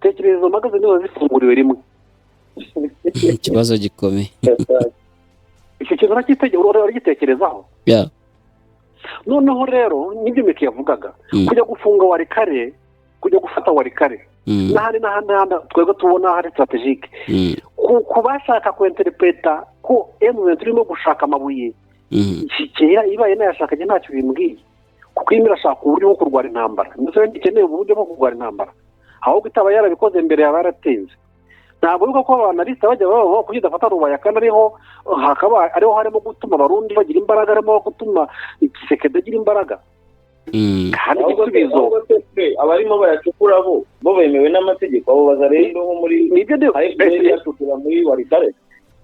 Tekereza izo magazine ziba zifunguriwe rimwe. Ikibazo gikomeye. Icyo kintu uragitekerezaho. Noneho rero nibyo Meki yavugaga, kujya gufunga Warikare, kujya gufata Warikare n'ahandi twebwe tubona hari strategique ku bashaka kwinterpreta ko M23 turimo gushaka amabuye kera ibaye nayashaka je ntacyo bimbwiye, kuko imira ashaka uburyo bwo kurwara intambara, ndetse ndikeneye uburyo bwo kurwara intambara, ahubwo itaba yarabikoze mbere yabaratenze. Ntabwo yuko ko abanalista bajya baho kujya dafata rubaya kandi ariho hakaba ariho harimo gutuma abarundi bagira imbaraga, harimo gutuma Tshisekedi agira imbaraga. Kandi igisubizo abarimo bayacukura bo bemewe n'amategeko, abo bazarendo nko muri nibyo yacukura muri Warikare.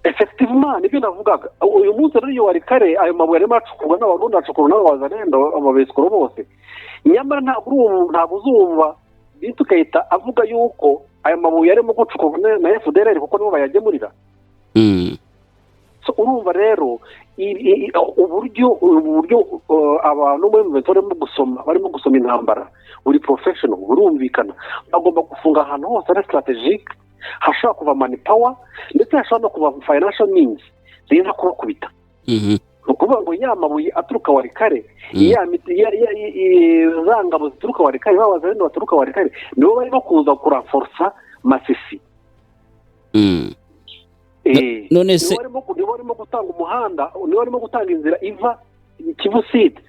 Effectivement nibyo navugaga, uyu munsi rero iyo Warikare ayo mabuye arimo acukurwa n'abarundi, acukurwa n'abazarendo, ababesikoro bose. Nyamara ntabwo uzumva bitukayita avuga yuko aya mabuye arimo gucukurwa na FDLR kuko nibo bayagemurira. So urumva rero uburyo abantu barimo gusoma intambara buri professional burumvikana, bagomba gufunga ahantu hose ari strategic, hashobora kuva money power ndetse hashobora no kuva financial means ziza kubakubita. Ukuvuga ngo ya mabuye aturuka Warikare, za ngabo zituruka Warikare, babazarendo baturuka Warikare nibo barimo kuza kuranforsa Masisi. None se nibo barimo gutanga umuhanda, nibo barimo gutanga inzira iva Kivu Sud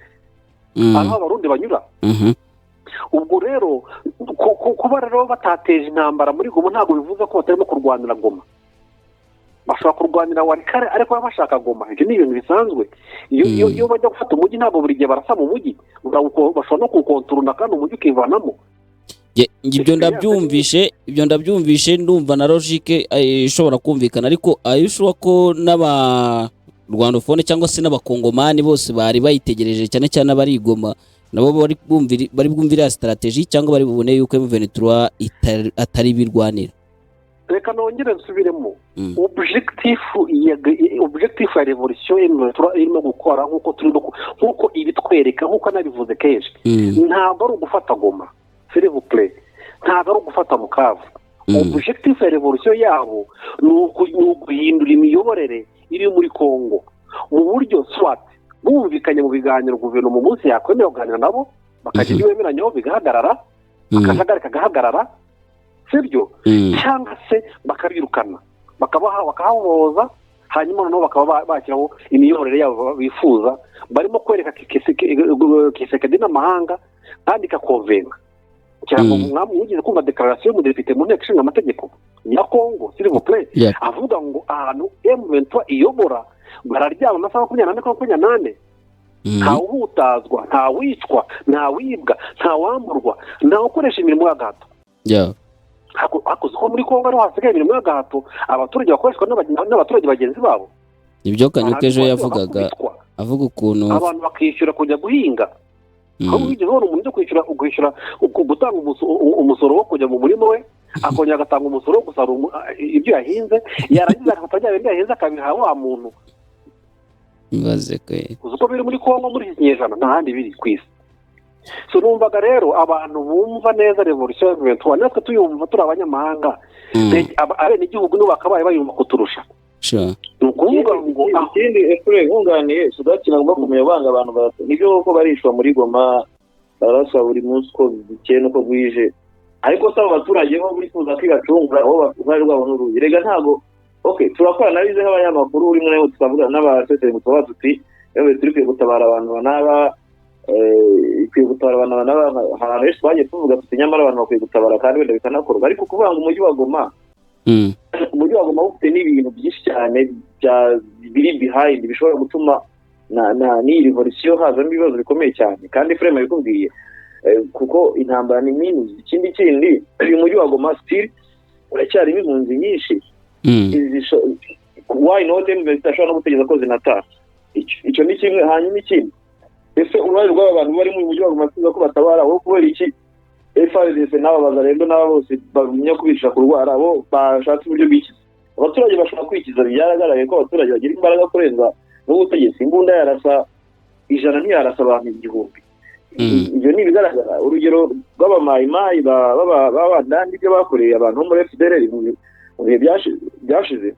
aho abarundi banyura. Ubwo rero kuba rero batateje intambara muri Goma ntabwo bivuze ko batarimo kurwanira Goma. Bashobora kurwanira Warikare ariko baba bashaka Goma. Ibyo ni ibintu bisanzwe. Iyo bajya gufata umujyi ntabwo buri gihe barasa mu mujyi, bashobora no kukontorona kandi umujyi ukivanamo. Ibyo ndabyumvishe ndumva na logique ishobora kumvikana, ariko ayishobora ko n'abarwandofone cyangwa se n'abakongomani bose bari bayitegereje cyane cyane abari Goma, nabo bari bwumvira strategy cyangwa bari bubone yuko M23 atari birwanira. Reka nongere nsubiremo, objectif ya revolution M23 irimo gukora nkuko ibitwereka, nkuko nabivuze kenshi, ntabwo ari ugufata Goma, s'il vous plaît, ntabwo ari ugufata Bukavu. Objectif ya revolution yabo ni uguhindura imiyoborere iri muri Kongo mu buryo swat bumvikanye mu biganiro guverinoma umunsi yakwemera kuganira nabo bakagira ibyo bemeranyaho bigahagarara, akajagari kagahagarara, sibyo, cyangwa se bakabirukana bakahahoza, hanyuma noneho bakaba bashyiraho imiyoborere yabo bifuza, barimo kwereka Tshisekedi n'amahanga kandi kakonvenga. Cyangwa mwamwigeze kumva declaration y'umudepite mu nteko ishinga amategeko ya Kongo, s'il vous plaît, avuga ngo ahantu M23 iyobora bararyama amasaha 24 ntawuhutazwa, ntawicwa, ntawibwa, ntawamburwa, ntawukoresha imirimo y'agahato. Hakoze ko muri Kongo ariho hasigaye imirimo y'agahato abaturage bakoreshwa n'abaturage bagenzi babo. Ibyo Kanyukejo yavugaga, avuga ukuntu abantu bakishyura kujya guhinga. Aho wigeze ubona umuntu ujya kwishyura gutanga umusoro wo kujya mu murima we, akongera agatanga umusoro wo gusarura ibyo yahinze, yarangiza agafata bya bindi yahinze akabiha wa muntu. Mbaze kwe uzi ko biri muri Kongo muri iki kinyejana nta handi biri ku isi. So numvaga rero abantu bumva neza revolution M23 natwe tuyumva turi abanyamahanga, abene igihugu no bakabaye bayumva kuturusha. Nukuvuga ngo ikindi ekure nkunganiye Sudaki nagomba kumenya banga abantu bato nibyo ko barishwa muri Goma barasa buri munsi ko bikene uko bwije, ariko saba abaturage bo muri kuza kwigacungura aho bari rwabona urugi. Rega ntago turakora nabize nk'abanyamakuru uri muri tukavuga n'abasesere mutwa tuti yewe turi gutabara abantu banaba ikwiye gutabara abantu banaba ahantu henshi twagiye tuvuga tuti nyamara abantu bakwiye gutabara kandi wenda bikanakorwa, ariko kuvuga ngo umujyi wa Goma umujyi wa Goma ufite n'ibintu byinshi cyane biri behind bishobora gutuma ni revolution hazamo ibibazo bikomeye cyane, kandi frame abikubwiye kuko intambara ni minus. Ikindi uyu mujyi wa Goma still uracyarimo impunzi nyinshi. Why not M23 no gutegeza ko zinataha? Icyo ni kimwe. Hanyuma ikindi, ese uruhare rw'abantu bari mu mujyi wa Goma ko batabara aho kubera iki FARDC n'ababaza rero n'aba bose bamenya kubisha kurwara abo bashatse uburyo bw'ikiza. Abaturage bashaka kwikiza, byaragaragaye ko abaturage bagira imbaraga kurenza n'ubutegetsi. Imbunda yarasa 100 ntiyarasa abantu 1000. ibyo ni ibigaragara. Urugero rw'abamayimayi b'abadandi ibyo bakoreye abantu bo muri FDLR mu bihe byashize.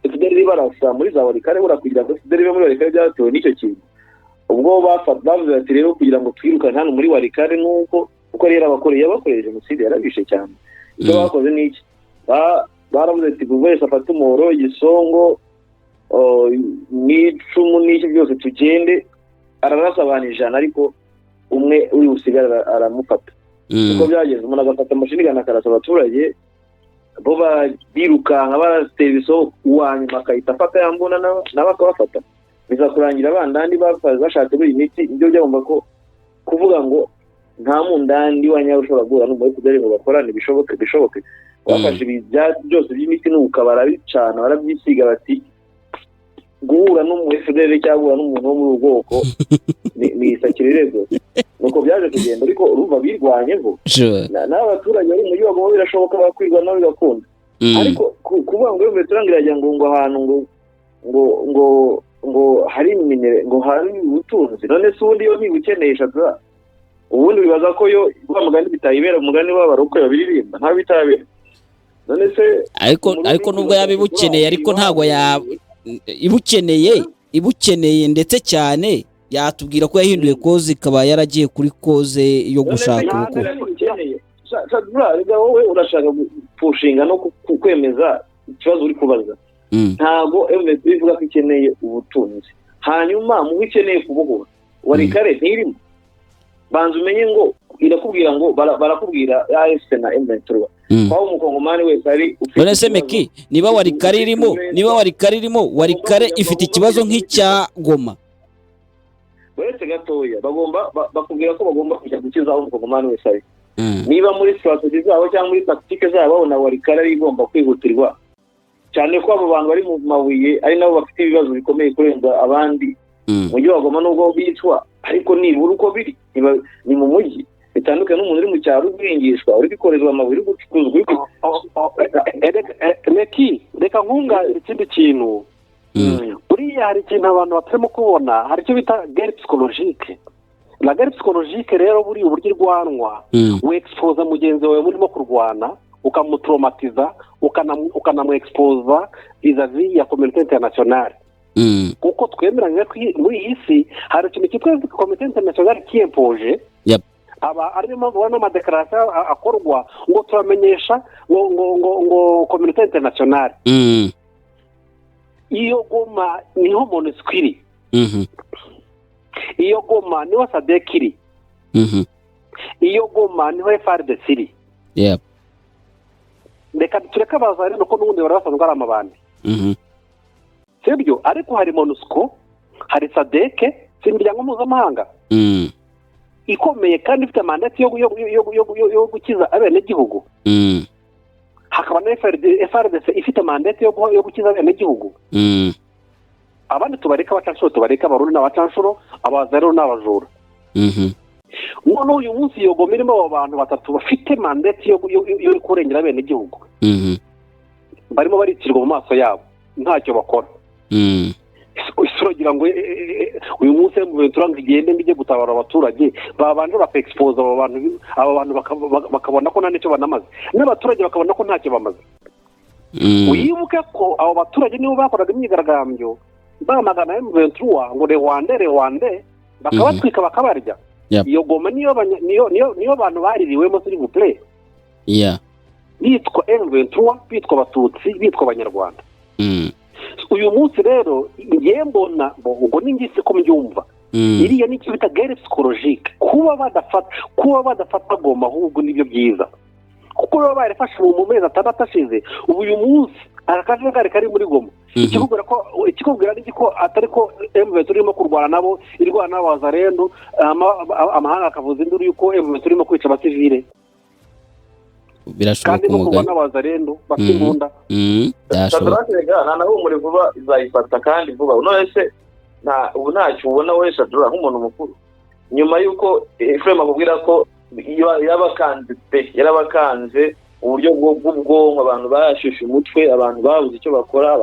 FDLR barasa muri za Walikale kugira ngo FDLR muri Walikale byatewe n'icyo kintu. Ubwo bavuze ati rero kugira ngo twirukane hano muri Walikale nuko uko rero abakoreye jenoside yarabishe cyane. Icyo bakoze n'iki baravuze ati buri wese afata umuhoro, igisongo n'icumu n'iki byose tugende. Ararasa abantu 100 ariko umwe uri usigara aramufata. Uko byageze umuntu agafata amashini gana karasa abaturage bo birukanka batera isoko uwanyuma akahita afata yambona n'abakabafata. Biza kurangira abandandi bashatse buri miti ibyo byagomba ko kuvuga ngo nta mundandi wanya ushobora guhura n'umwe kudere ngo bakorane bishoboke bafashe byose by'imiti n'ukabara bicana barabyisiga bati guhura n'umu FDL cyangwa n'umuntu wo muri ubwoko ni isakirerego. Nuko byaje kugenda ariko urumva birwanyeho n'abaturage bari mu gihugu birashoboka bakwirwa nawe gakunda. Ariko kuvuga ngo metrangira ngo ahantu ngo hari minere ngo hari ubutunzi, none se ubundi yo nibukenesha za ubundi bibaza ko yo bamugani bitayibera umugani w'abaroko babiririmba nta bitabera. None se ariko nubwo yabibukeneye ariko ntago ibukeneye ndetse cyane yatubwira ko yahinduye koze ikaba yaragiye kuri koze yo gushaka uko wowe urashaka gupushinga no kwemeza ikibazo uri kubaza. Ntago MSB ivuga ko ikeneye ubutunzi hanyuma mu ikeneye kubohora Walikale ntirimo. Banza umenye ngo irakubwira ngo barakubwira AFC na M23 kwaho umukongomani wese ari none se Meki niba Walikale irimo Walikale ifite ikibazo nk'icya Goma. Wese gatoya bakubwira ko bagomba kujya gukizaho umukongomani wese ari. Niba muri strategy zabo cyangwa muri tactique zabo babona Walikale ari igomba kwihutirwa cyane ko abo bantu bari mu mabuye ari nabo bafite ibibazo bikomeye kurenza abandi mu gihe bagoma nubwo bitwa ariko nibura uko biri ni mu mujyi bitandukanye n'umuntu uri mu cyaro ubwingishwa uri bikorezwa amabuye uri gucukuzwa. Reka nkunga ikindi kintu buriya hari ikintu abantu batarimo kubona, hari icyo bita guerre psychologique. La guerre psychologique rero buriya uburyo irwanwa wexposa mugenzi wawe murimo kurwana ukamutraumatiza ukanamuexposa vis-à-vis ya communauté internationale. Kuko twemeranya ko muri iyi si hari ikintu cyitwa communauté internationale kiempoje arimo mabona amadekarasiyo akorwa ngo turamenyesha ngo communauté internationale. Iyo Goma niho MONUSCO iri, iyo Goma niho SADC iri, iyo Goma niho FARDC iri. Reka tureka bazari nuko n'ubundi barasanzwe ari amabandi. Sibyo ariko hari MONUSCO hari SADC imiryango mpuzamahanga ikomeye kandi ifite mandate yo gukiza abenegihugu. Hakaba na FARDC ifite mandate yo gukiza abenegihugu. Abandi tubareka abarundi n'abacanshuro abazero n'abajura. None uyu munsi iyo Goma irimo abo bantu batatu bafite mandate yo kurengera abenegihugu. Barimo baricirwa mu maso yabo ntacyo bakora. Isuragira ngo uyu munsi M23 igende mbije gutabara abaturage babanje bakexpose abo bantu bakabona ko nta nicyo banamaze n'abaturage bakabona ko ntacyo bamaze. Uyibuke ko abo baturage nibo bakoraga imyigaragambyo bamagana M23 ngo Rwanda bakabatwika bakabarya. Iyo Goma niyo abantu baririwemo s'il vous plaît. Bitwa M23 bitwa abatutsi bitwa abanyarwanda. Uyu munsi rero ngiye mbona ngo ningise ko mbyumva iriya ni cyo bita guerre psychologique. Kuba badafata Goma ahubwo nibyo byiza kuko baba barafashe mu mezi atandatu ubu uyu munsi akajagari kari muri Goma ikikubwira ko atari ko M23 irimo kurwana nabo irwana n'abazarendo amahanga akavuza induru yuko M23 irimo kwica abasivile birashoboka umugani n'abazarendo bakimunda. Shadraka naho muri vuba izayifata kandi vuba. None se ubu ntacyo ubona wowe Shadraka nk'umuntu mukuru nyuma yuko Ephraim akubwira ko yarabakanze uburyo bw'ubwonko abantu bashushe umutwe abantu babuze icyo bakora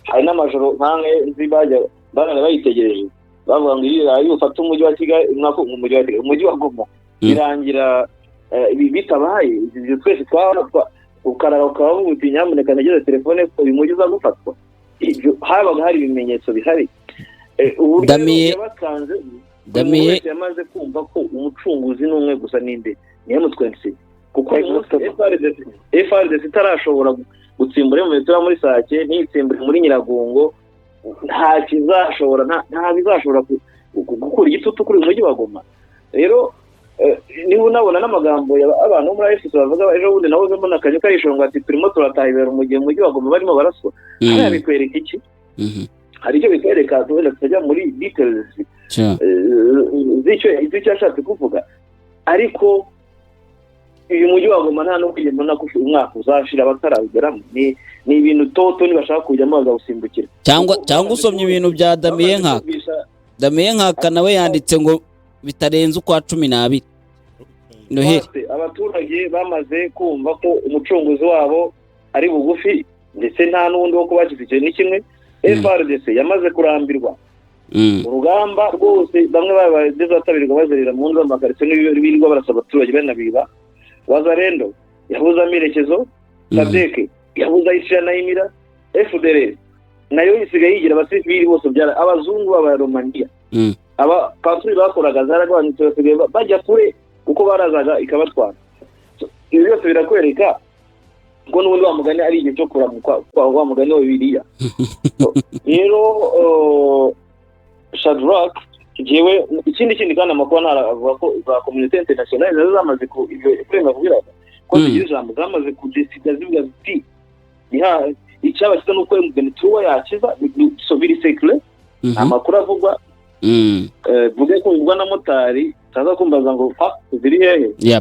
hari n'amajoro nkange nzi bajya bayitegereje bavuga ngo iyo ufata umujyi wa Kigali umujyi wa Goma birangira bitabaye ibyo twese ukaraga ukaba ubuti nyamuneka nageze telefone ko uyu mujyi uzagufatwa ibyo habaga hari ibimenyetso bihari Damiye yamaze kumva ko umucunguzi n'umwe gusa ninde ni M23 kuko FRDC itarashobora gutsimbura mu metero muri Sake n'itsimbura muri Nyiragongo nta bizashobora gukura igitutu kuri umujyi wa Goma rero niba unabona n'amagambo abantu bo muri FCC bavuga ejo bundi nabo mbona akanya karishonga ati turimo turatahibera umujyi wa Goma barimo baraswa hari bikwereka iki hari icyo bikwereka tukajya muri details z'icyo ashatse kuvuga ariko uyu mujyi wa Goma nta no kugenda mbona ko umwaka uzashira batarabigeramo ni ibintu toto nibashaka kujyamo bazawusimbukira cyangwa usomye ibintu bya Damiye nkaka nawe yanditse ngo bitarenze ukwa 12 Noheli abaturage bamaze kumva ko umucunguzi wabo ari bugufi ndetse nta n'undi wo kubashyigikiye ni kimwe FRDC yamaze kurambirwa urugamba rwose bamwe bazatabirwa bazerera mu nzu z'amakarito n'ibirirwa barasaba abaturage banabiba Wazarendo yabuza amerekezo Sadeke yabuza Ishana Imira FDLR nayo isigaye yigira abasivili bose byara abazungu b'Abaromania aba patrouille bakoraga zaragabanyutse basigaye bajya kure uko barazaga ikabatwara ibi byose birakwereka ngo n'ubundi wa mugani ari igihe cyo kuramuka wa mugani wa Bibiliya rero Shadrach jewe ikindi kandi amakuru naravuga ko za community international nazo zamaze ku ibyo kwemera kugira ko zigize ijambo zamaze kudesida zivuga ziti icyaba kisa nuko M23 yakiza so biri sekle amakuru avugwa vuga ko bivugwa na motari taza kumbaza ngo ziri hehe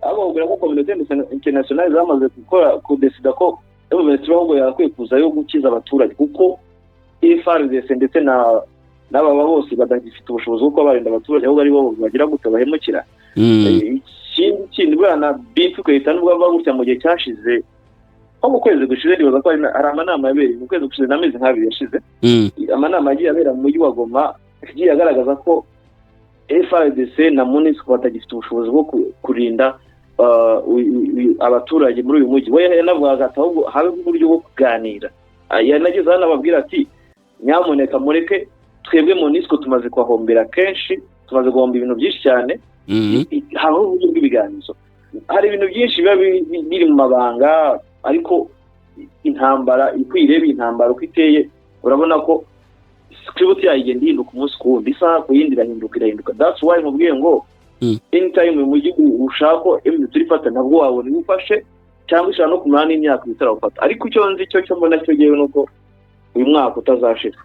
abo ubira ko community international zamaze gukora kudesida ko M23 ahubwo yakwiye kuza yo gukiza abaturage kuko FRDC ndetse n'ababa bose badafite ubushobozi bwo barinda abaturage ahubwo ari bo bagira gute bahemukira ikindi bwana bifu kwita nubwo bava gutya mu gihe cyashize nko mu kwezi gushize ndibaza ko hari amanama yabereye mu kwezi gushize n'amezi nk'abiri yashize amanama yagiye abera mu mujyi wa Goma yagiye agaragaza ko FRDC na MONUSCO batagifite ubushobozi bwo kurinda abaturage muri uyu mujyi we yanavugaga ati ahubwo habe uburyo bwo kuganira yanageze hano ababwira ati nyamuneka mureke twebwe MONUSCO tumaze kwahombera kenshi tumaze guhomba ibintu byinshi cyane haho uburyo bw'ibiganiro hari ibintu byinshi biba biri mu mabanga ariko intambara ikwireba intambara uko iteye urabona ko script yayigenda ihinduka umunsi ku wundi isaha ku yindi irahinduka that's why mubwiye ngo anytime mu gihugu ushako turifata nabwo wabona ufashe cyangwa ishaka no kumara n'imyaka bitarawufata ariko icyo nzi cyo mbona cyo giye nuko uyu mwaka utazashira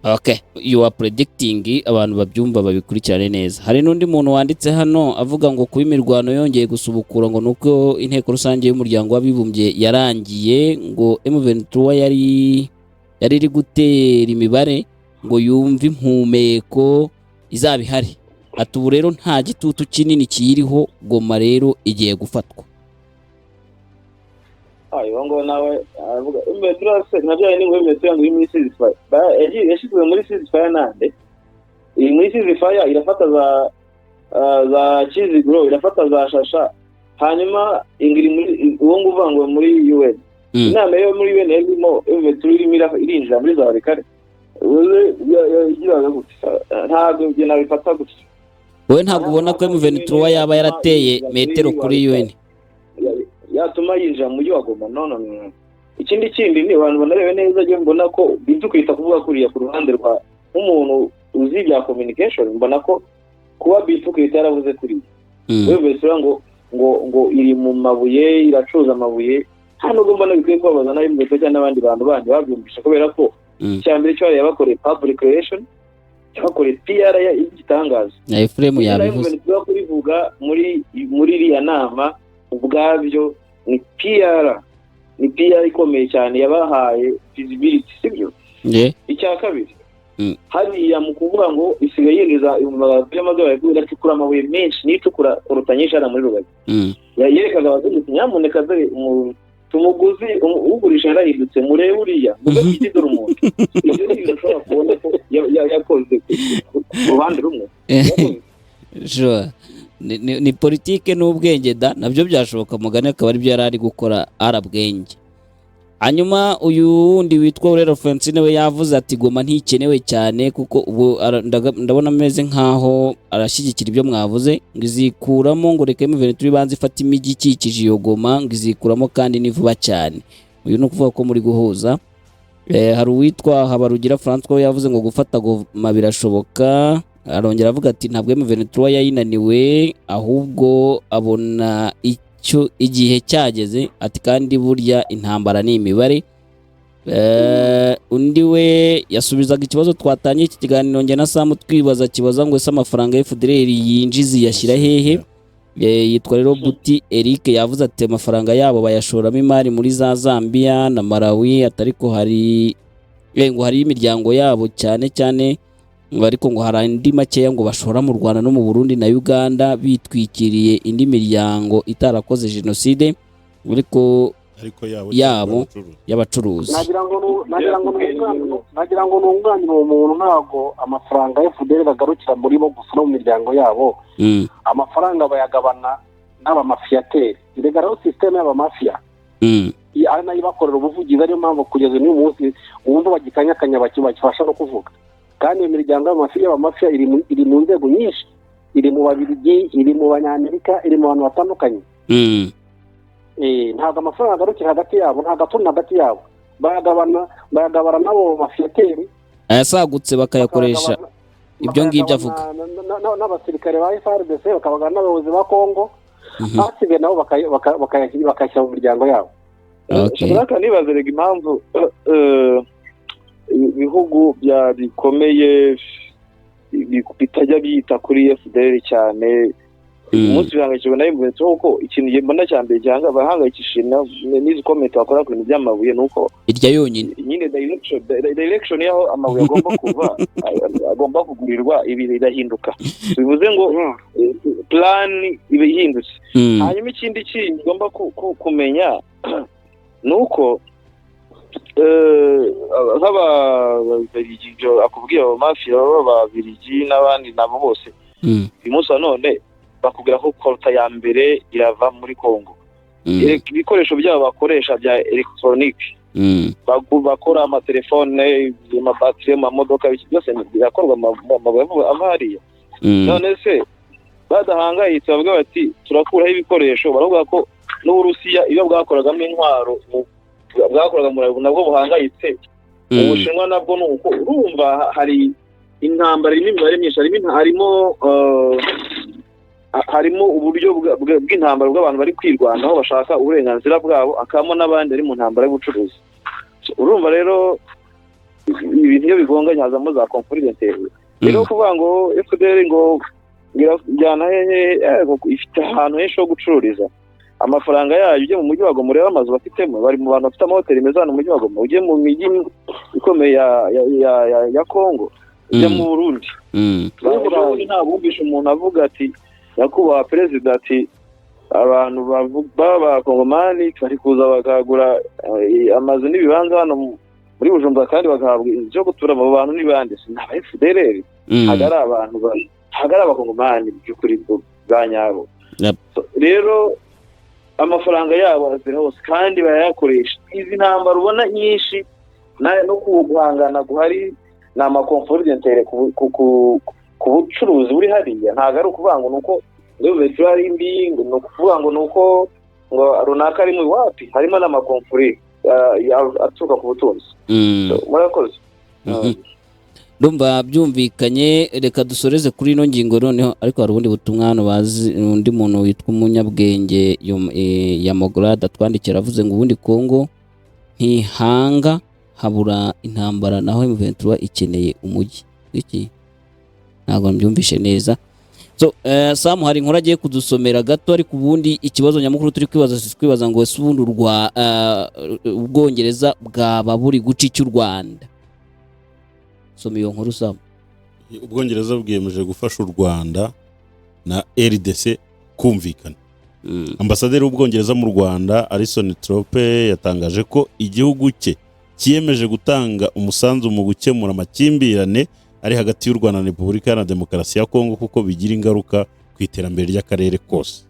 Okay, you are predicting abantu babyumva babikurikirane neza. Hari n'undi muntu wanditse hano avuga ngo kuba imirwano yongeye gusubukura ngo nuko inteko rusange y'umuryango w'abibumbye yarangiye ngo M23 yari iri gutera imibare ngo yumve impumeko izabihari. Ati ubu rero nta gitutu kinini kiyiriho Goma rero igiye gufatwa. Ngo nawe avuga M23 nabyo ni ngo M23 ngo muri ceasefire yashizwe muri ceasefire nande iyi muri ceasefire irafata za Kiziguro irafata za Shasha hanyuma ingiri muri uwo nguvango muri UN inama yo muri UN irimo M23 irinjira muri za Rekare yagiraga gutya ntabwo byo nabifata gutya wowe ntabwo ubona ko M23 yaba yarateye metero kuri UN yatuma yinjira mu mujyi wa Goma no ikindi ni abantu banarebe neza je mbona ko bidukwita kuvuga kuriya ku ruhande rwa umuntu uzi bya communication mbona ko kuba bidukwita yaravuze kuri wewe ngo iri mu mabuye iracuza amabuye hano ngo mbona bikwiye kwabaza nayo mbeto cyane n'abandi bantu bandi babyumvisha kubera ko cyambere cyo yabakoreye public relation yabakoreye PR y'igitangaza na Ephraim yabivuze kurivuga muri iriya nama ubwabyo ni PR ikomeye cyane yabahaye visibility sibyo icya kabiri hariya mu kuvuga ngo isigaye yinjiza $100,000 y'agacukura amabuye menshi n'icukura kurutanyisha na muri Rubavu yerekaga abazungu nyamuneka dore umuguzi ugurisha yarahindutse murebe uriya muve kugidura umuntu ibyo ni ibintu ushobora kubona ko yakoze ku ruhande rumwe. ni politike n'ubwenge da nabyo byashoboka mugani akaba aribyo yari ari gukora arabwenge. Hanyuma uyu wundi witwa Aurelien Francine we yavuze ati Goma ntikenewe cyane kuko ubu ndabona ameze nkaho arashyigikira ibyo mwavuze ngo izikuramo ngo reka M23 banze ifata imijyi ikikije iyo Goma ngo izikuramo kandi ni vuba cyane. Uyu ni ukuvuga ko muri guhuza. Hari uwitwa Habarugira François yavuze ngo gufata Goma birashoboka, arongera avuga ati ntabwo M23 yayinaniwe ahubwo abona icyo igihe cyageze ati kandi burya intambara ni imibare. Undi we yasubizaga ikibazo twatangiye iki kiganiro njye na Sam twibaza kibaza ngo ese amafaranga ya FDLR yinjizi yashyira hehe. Yitwa rero Buti Eric yavuze ati amafaranga yabo bayashoramo imari muri za Zambia na Malawi atariko hari ngo hari imiryango yabo cyane cyane ngo ariko ngo hari indi makeya ngo bashora mu Rwanda no mu Burundi na Uganda bitwikiriye indi miryango itarakoze genocide ariko yabo y'abacuruzi. nagira ngo nunganire uwo muntu ntabwo amafaranga ya FDL bagarukira muri bo gusa no mu miryango yabo. Amafaranga bayagabana n'abamafiyateri irega system y'abamafia ari nayo bakorera ubuvugizi ariyo mpamvu kugeza n'uyu munsi uwumva bagikanyakanya bakibasha no kuvuga. Kandi imiryango y'abamafia iri mu nzego nyinshi, iri mu Babirigi, iri mu Banyamerika, iri mu bantu batandukanye. Ntabwo amafaranga agarukira hagati yabo, ntabwo atuna hagati yabo, bayagabana n'abo mafiyateri ayasagutse bakayakoresha ibyo ngibyo avuga n'abasirikare ba FARDC bakabagana n'abayobozi ba Kongo basigaye nabo bakayashyira mu miryango yabo. Shaka nibaza rega impamvu ibihugu bikomeye bitajya bita kuri FDL cyane umunsi bihangayikishijwe na M23 kuko ikintu mbona cya mbere cyangwa bahangayikishije n'izi comment bakora ku bintu by'amabuye nuko irya yonyine nyine direction yaho amabuye agomba kuva agomba kugurirwa ibi birahinduka bivuze ngo plan ibe ihindutse. Hanyuma ikindi kintu ngomba kumenya nuko nk'ababirigi akubwira abamafia b'ababirigi n'abandi nabo bose uyu munsi wa none bakubwira ko korota ya mbere irava muri Kongo. Ibikoresho byabo bakoresha bya electronique bakora amatelefone, amabatiri, amamodoka byose birakorwa amahariya. None se badahangayitse bavuga bati turakuraho ibikoresho, baravuga ko n'Uburusiya iyo bwakoragamo intwaro bwakoraga muri nabwo buhangayitse. Ubushinwa nabwo nuko urumva hari intambara n'imibare myinshi harimo uburyo bw'intambara bw'abantu bari kwirwanaho bashaka uburenganzira bwabo, akamo n'abandi ari mu ntambara y'ubucuruzi. Urumva rero ibintu iyo bigonganye hazamo za confidence. Rero kuvuga ngo FDL ngo njyana hehe ifite ahantu henshi ho gucururiza amafaranga yayo. Ujye mu mujyi wa Goma mureba amazu bafitemo, bari mu bantu bafite amahoteli meza hano mu mujyi wa Goma. Ujye mu mijyi ikomeye ya Kongo, ujye mu Burundi. Nta bumvisha umuntu avuga ati nyakubahwa perezida ati abantu b'abakongomani bari kuza bakagura amazu n'ibibanza hano muri Bujumbura kandi bagahabwa ibyo gutura mu bantu n'ibandi. Sinaba FDL hagara abantu hagara abakongomani by'ukuri bwa nyabo. Rero amafaranga yabo azira hose kandi bayakoresha. Izi ntambara ubona nyinshi no guhangana guhari na amakonfidence ku bucuruzi buri hariya ntabwo ari ukuvuga ngo nuko ngo ari mbi, ngo ukuvuga ngo nuko ngo runaka ari mu wapi, harimo n'amakonfuri aturuka ku butunzi. Murakoze. Ndumva byumvikanye, reka dusoreze kuri ino ngingo noneho, ariko hari ubundi butumwa hano bazi undi muntu witwa umunyabwenge ya Mogorada twandikira avuze ngo ubundi Kongo ntihanga habura intambara naho M23 ikeneye umujyi. Iki ntabwo mbyumvishe neza. So Sam hari inkuru agiye kudusomera gato, ariko ubundi ikibazo nyamukuru turi kwibaza ngo ese ubundi Ubwongereza bwaba buri guca cy'u Rwanda. Soma iyo nkuru Sam. Ubwongereza bwiyemeje gufasha u Rwanda na RDC kumvikana. Ambasaderi w'Ubwongereza mu Rwanda Alison Trope yatangaje ko igihugu cye kiyemeje gutanga umusanzu mu gukemura amakimbirane ari hagati y'u Rwanda na Repubulika Iharanira Demokarasi ya Kongo kuko bigira ingaruka ku iterambere ry'akarere kose.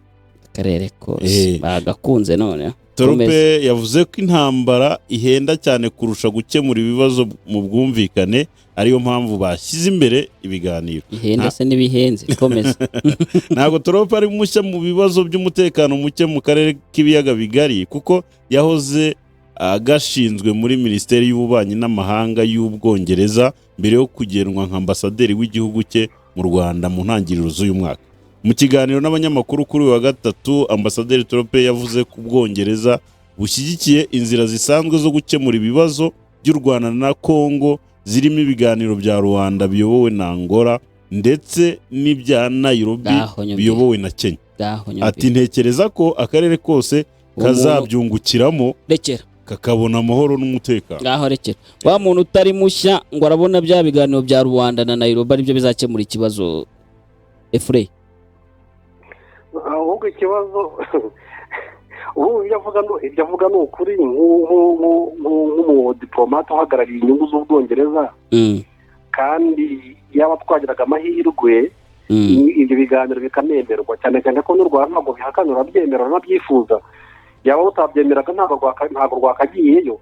Bagakunze none. Trope yavuze ko intambara ihenda cyane kurusha gukemura ibibazo mu bwumvikane, ariyo mpamvu bashyize imbere ibiganiro. Ihenda se n'ibihenze komeza. Ntabwo Trope ari mushya mu bibazo by'umutekano muke mu karere k'ibiyaga bigari kuko yahoze agashinzwe muri Minisiteri y'Ububanyi n'Amahanga y'Ubwongereza mbere yo kugenwa nka ambasaderi w'igihugu cye mu Rwanda mu ntangiriro z'uyu mwaka. Mu kiganiro n'abanyamakuru kuri wa gatatu, Ambasaderi Trope yavuze ko Ubwongereza bushyigikiye inzira zisanzwe zo gukemura ibibazo by'u Rwanda na Kongo zirimo ibiganiro bya Rwanda biyobowe na Angola ndetse n'ibya Nairobi biyobowe na Kenya. Ati ntekereza ko akarere kose kazabyungukiramo kakabona amahoro n'umutekano. Ngaho rekera wa muntu utari mushya ngo arabona bya biganiro bya Rwanda na Nairobi ari byo bizakemura ikibazo. Efrey ahubwo ikibazo ubu ibyo avuga ni ukuri nk'umudipolomate uhagarariye inyungu z'Ubwongereza kandi yaba twagiraga amahirwe ibyo biganiro bikanemerwa cyane cyane ko n'u Rwanda ntabwo bihakana urabyemera urabyifuza, yaba utabyemeraga ntabwo rwakagiyeyo,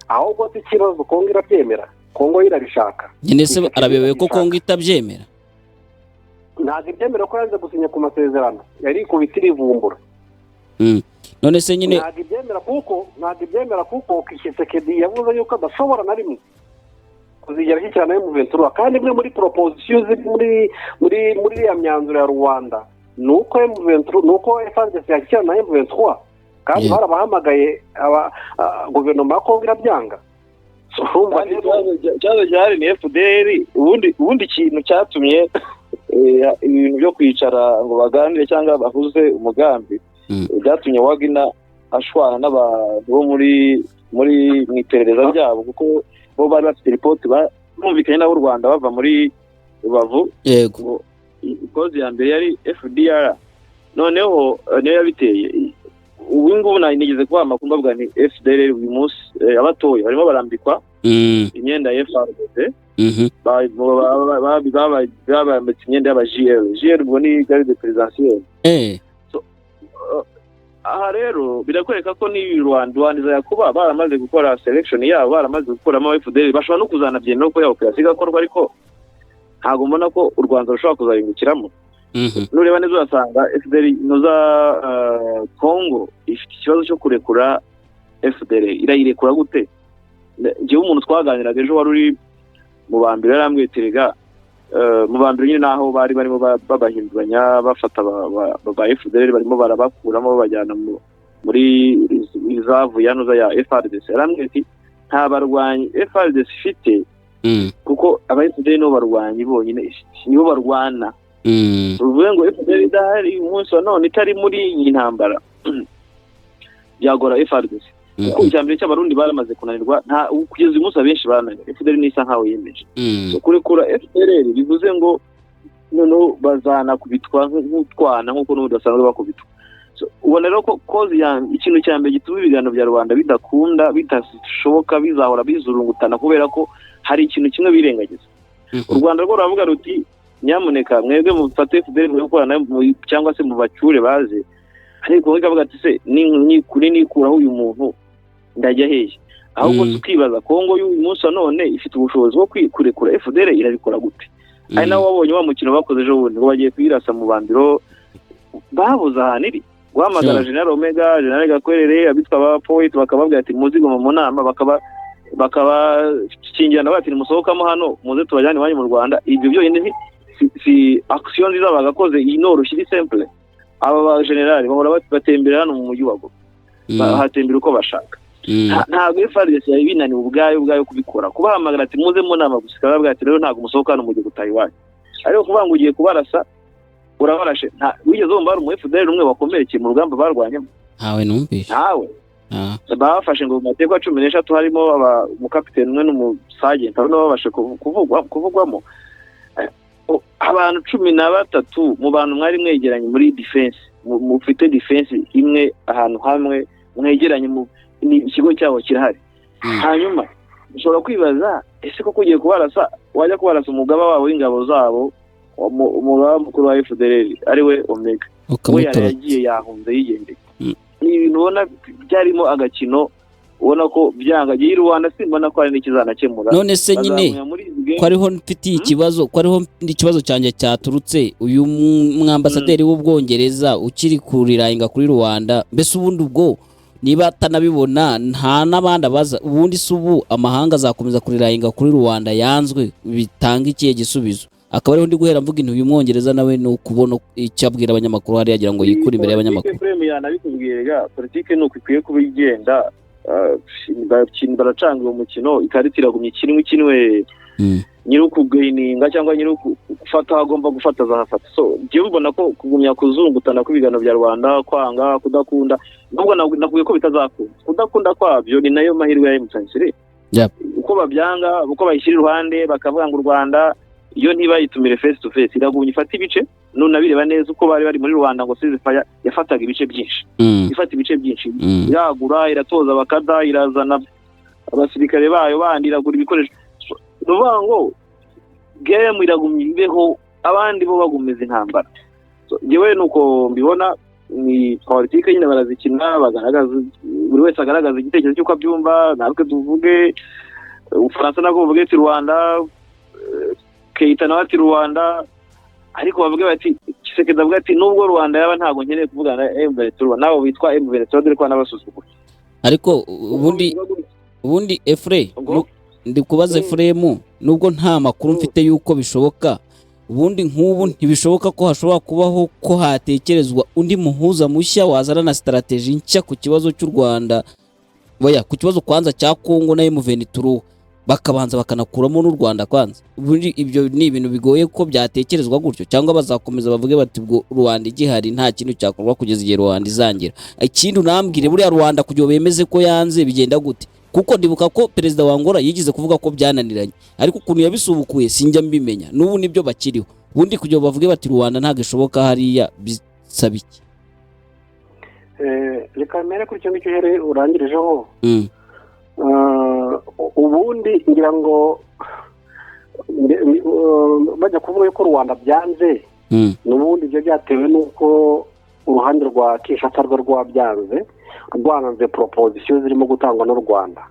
ahubwo si ikibazo Kongo irabyemera, Kongo irabishaka. nyine se arabewe ko Kongo itabyemera? Ntabwo ibyemera ko yanze gusinya ku masezerano yari ku biti rivumbura. None se nyine ntabwo ibyemera kuko Tshisekedi yavuze yuko adashobora na rimwe kuzigera ashyikirana na M23, kandi imwe muri proposition ziri muri ya myanzuro ya Rwanda nuko FARDC yakirana na M23 kandi barabahamagaye guverinoma ya Kongo irabyanga. Cyane cyane ni FDR ubundi ikintu cyatumye ibintu byo kwicara ngo baganire cyangwa bahuze umugambi byatumye Wagner ashwana n'abantu bo muri mu iperereza ryabo kuko bo bari bafite report bumvikanye n'abo Rwanda bava muri Rubavu. Yego ikozi ya mbere yari FDR, noneho niyo yabiteye. Ubu ngubu nigeze kuba amakuru mbavuga ni FDR uyu munsi abatoye barimo barambikwa imyenda ya FARDC babambitse imyenda y'aba GL ubwo ni garde présidentielle. Aha rero birakwereka ko ni Rwanda yakuba baramaze gukora selection yabo, baramaze gukuramo FDR, bashobora no kuzanabyemera ko yabo kwasigakorwa, ariko ntago mbona ko u Rwanda rushobora kuzabingukiramo. Nureba neza urasanga FDR inoza Kongo ifite ikibazo cyo kurekura FDR, irayirekura gute? Ngiye umuntu twaganiraga ejo wari uri mu bambiro yarambwiye terega mu bambiro nyine naho bari barimo babahinduranya bafata ba FDR barimo barabakuramo bajyana muri reserve yanuza ya FARDC. Yarambwiye ati nta barwanyi FARDC ifite kuko aba FDR no barwanyi bonyine nibo barwana. Uvuye ngo FDR idahari umunsi wa none itari muri iyi ntambara byagora FARDC kuko icyambere cy'abarundi baramaze kunanirwa, nta kugeza uyu munsi abenshi barananiwe. FDR nisa nkaho yemeje kurekura FDR bivuze ngo noneho bazana kubitwa nk'utwana nk'uko n'udasanzwe bakubitwa. Ubona rero ko kozi ya ikintu cyambere gituma ibiganiro bya Rwanda bidakunda bitashoboka bizahora bizurungutana kubera ko hari ikintu kimwe birengagiza. U Rwanda rwo ravuga ruti nyamuneka mwebwe mufate FDR mu gukorana cyangwa se mu bacyure baze, ariko bakavuga ati se ni kuri nikuraho uyu muntu ndajya hehe? Ahubwo tukibaza Kongo y'uyu munsi none ifite ubushobozi bwo kurekura FDR, irabikora gute? Ari nawo wabonye wa mukino bakoze ejo bundi ngo bagiye kwirasa mu bambiro babuze ahaniri guhamagara General Omega, General Gakwerere, abitwa ba Poet bakababwira ati muzigo mu nama bakaba kingirana bati musohokamo hano muze tubajyane wanyu mu Rwanda. Ibyo byonyine si action nziza bagakoze inoroshye iri simple. Aba ba general bahora batembera hano mu mujyi wago bahatembera uko bashaka. Ntabwo FARDC yari binaniwe ubwayo kubikora, kubahamagara ati muze mu nama gusa babwira ati rero ntabwo musohoka hano mujye gutaha iwanyu, ariko kuvuga ngo ugiye kubarasa urabarashe. Wigeze wumva mu FDR rumwe bakomerekeye mu rugamba barwanyemo? Ntawe numvise. Ntawe bafashe ngo mu mateka 13 harimo umukapiteni umwe n'umusagenti abo babashe kuvugwamo abantu 13 mu bantu mwari mwegeranye muri defense mufite defense imwe ahantu hamwe mwegeranye ni ikigo cyabo kirahari. Hanyuma ushobora kwibaza ese koko ugiye kubarasa wajya kubarasa umugaba wabo w'ingabo zabo umugaba mukuru wa FDLR ariwe Omega we yagiye yahunze yigendeye. Ni ibintu ubona byarimo agakino ubona ko byangagiye Rwanda simbona ko ari n'ikizanakemura. None se nyine ko ariho mfitiye ikibazo ko ariho ikibazo cyanjye cyaturutse uyu mwambasaderi w'Ubwongereza ukiri kurirayinga kuri Rwanda mbese ubundi ubwo niba atanabibona nta n'abandi abaza ubundi subu amahanga azakomeza kurirayinga kuri Rwanda yanzwe bitanga ikihe gisubizo akaba ariho ndi guhera mvuga intu uyu Mwongereza nawe no kubona icyo abwira abanyamakuru hari yagira ngo yikure imbere y'abanyamakuru. Nabikubwiraga politike nuko ikwiye kuba igenda baracanga uwo mukino ikarita iragumye ikinwe nyir'ukugaininga cyangwa nyir'ukufata agomba gufata azahafata. So njyewe mbona ko kugumya kuzungutana kw'ibigano bya Rwanda kwanga kudakunda nubwo nakuye ko bitazakunda kudakunda kwabyo ni nayo mahirwe ya M23 uko babyanga uko bayishyira iruhande bakavuga ngo u Rwanda iyo ntibayitumire face to face iragumya ifata ibice none abireba neza uko bari muri Rwanda ngo Ceasefire yafataga ibice byinshi ifata ibice byinshi iragura iratoza bakada irazana abasirikare bayo bandi iragura ibikoresho nuvuga ngo game iragumya ibeho abandi bo bagumiza intambara. Njyewe nuko mbibona ni politike nyine barazikina bagaragaza buri wese agaragaza igitekerezo cy'uko abyumva natwe tuvuge Ufaransa nako bavuga ati Rwanda Keita nawe ati Rwanda ariko bavuga bati Kisekedi avuga ati nubwo Rwanda yaba ntago nkeneye kuvugana M23 nabo bitwa M23 dore ko n'abasuzugura ariko ubundi Efre ndi kubaza Efremu nubwo nta makuru mfite yuko bishoboka ubundi nk'ubu ntibishoboka ko hashobora kubaho ko hatekerezwa undi muhuza mushya wazana na strategy nshya ku kibazo cy'u Rwanda ku kibazo kwanza cya Kongo na M23 bakabanza bakanakuramo n'u Rwanda kwanza. Ubundi ibyo ni ibintu bigoye ko byatekerezwa gutyo cyangwa bazakomeza bavuge bati bwo Rwanda igihari nta kintu cyakorwa kugeza igihe Rwanda izangira. Ikindi unambwire buriya Rwanda kugira bemeze ko yanze bigenda gute kuko ndibuka ko perezida wa Angola yigize kuvuga ko byananiranye ariko ukuntu yabisubukuye sinjya mbimenya n'ubu nibyo bakiriho ubundi kugira bavuge bati Rwanda ntago ishoboka hariya bisaba iki. Reka mere kuri cyo ngicyo here urangirijeho ubundi ngira ngo bajya kuvuga ko Rwanda byanze n'ubundi ibyo byatewe n'uko uruhande rwa Kinshasa rwabyanze rwanze proposition zirimo gutangwa n'u Rwanda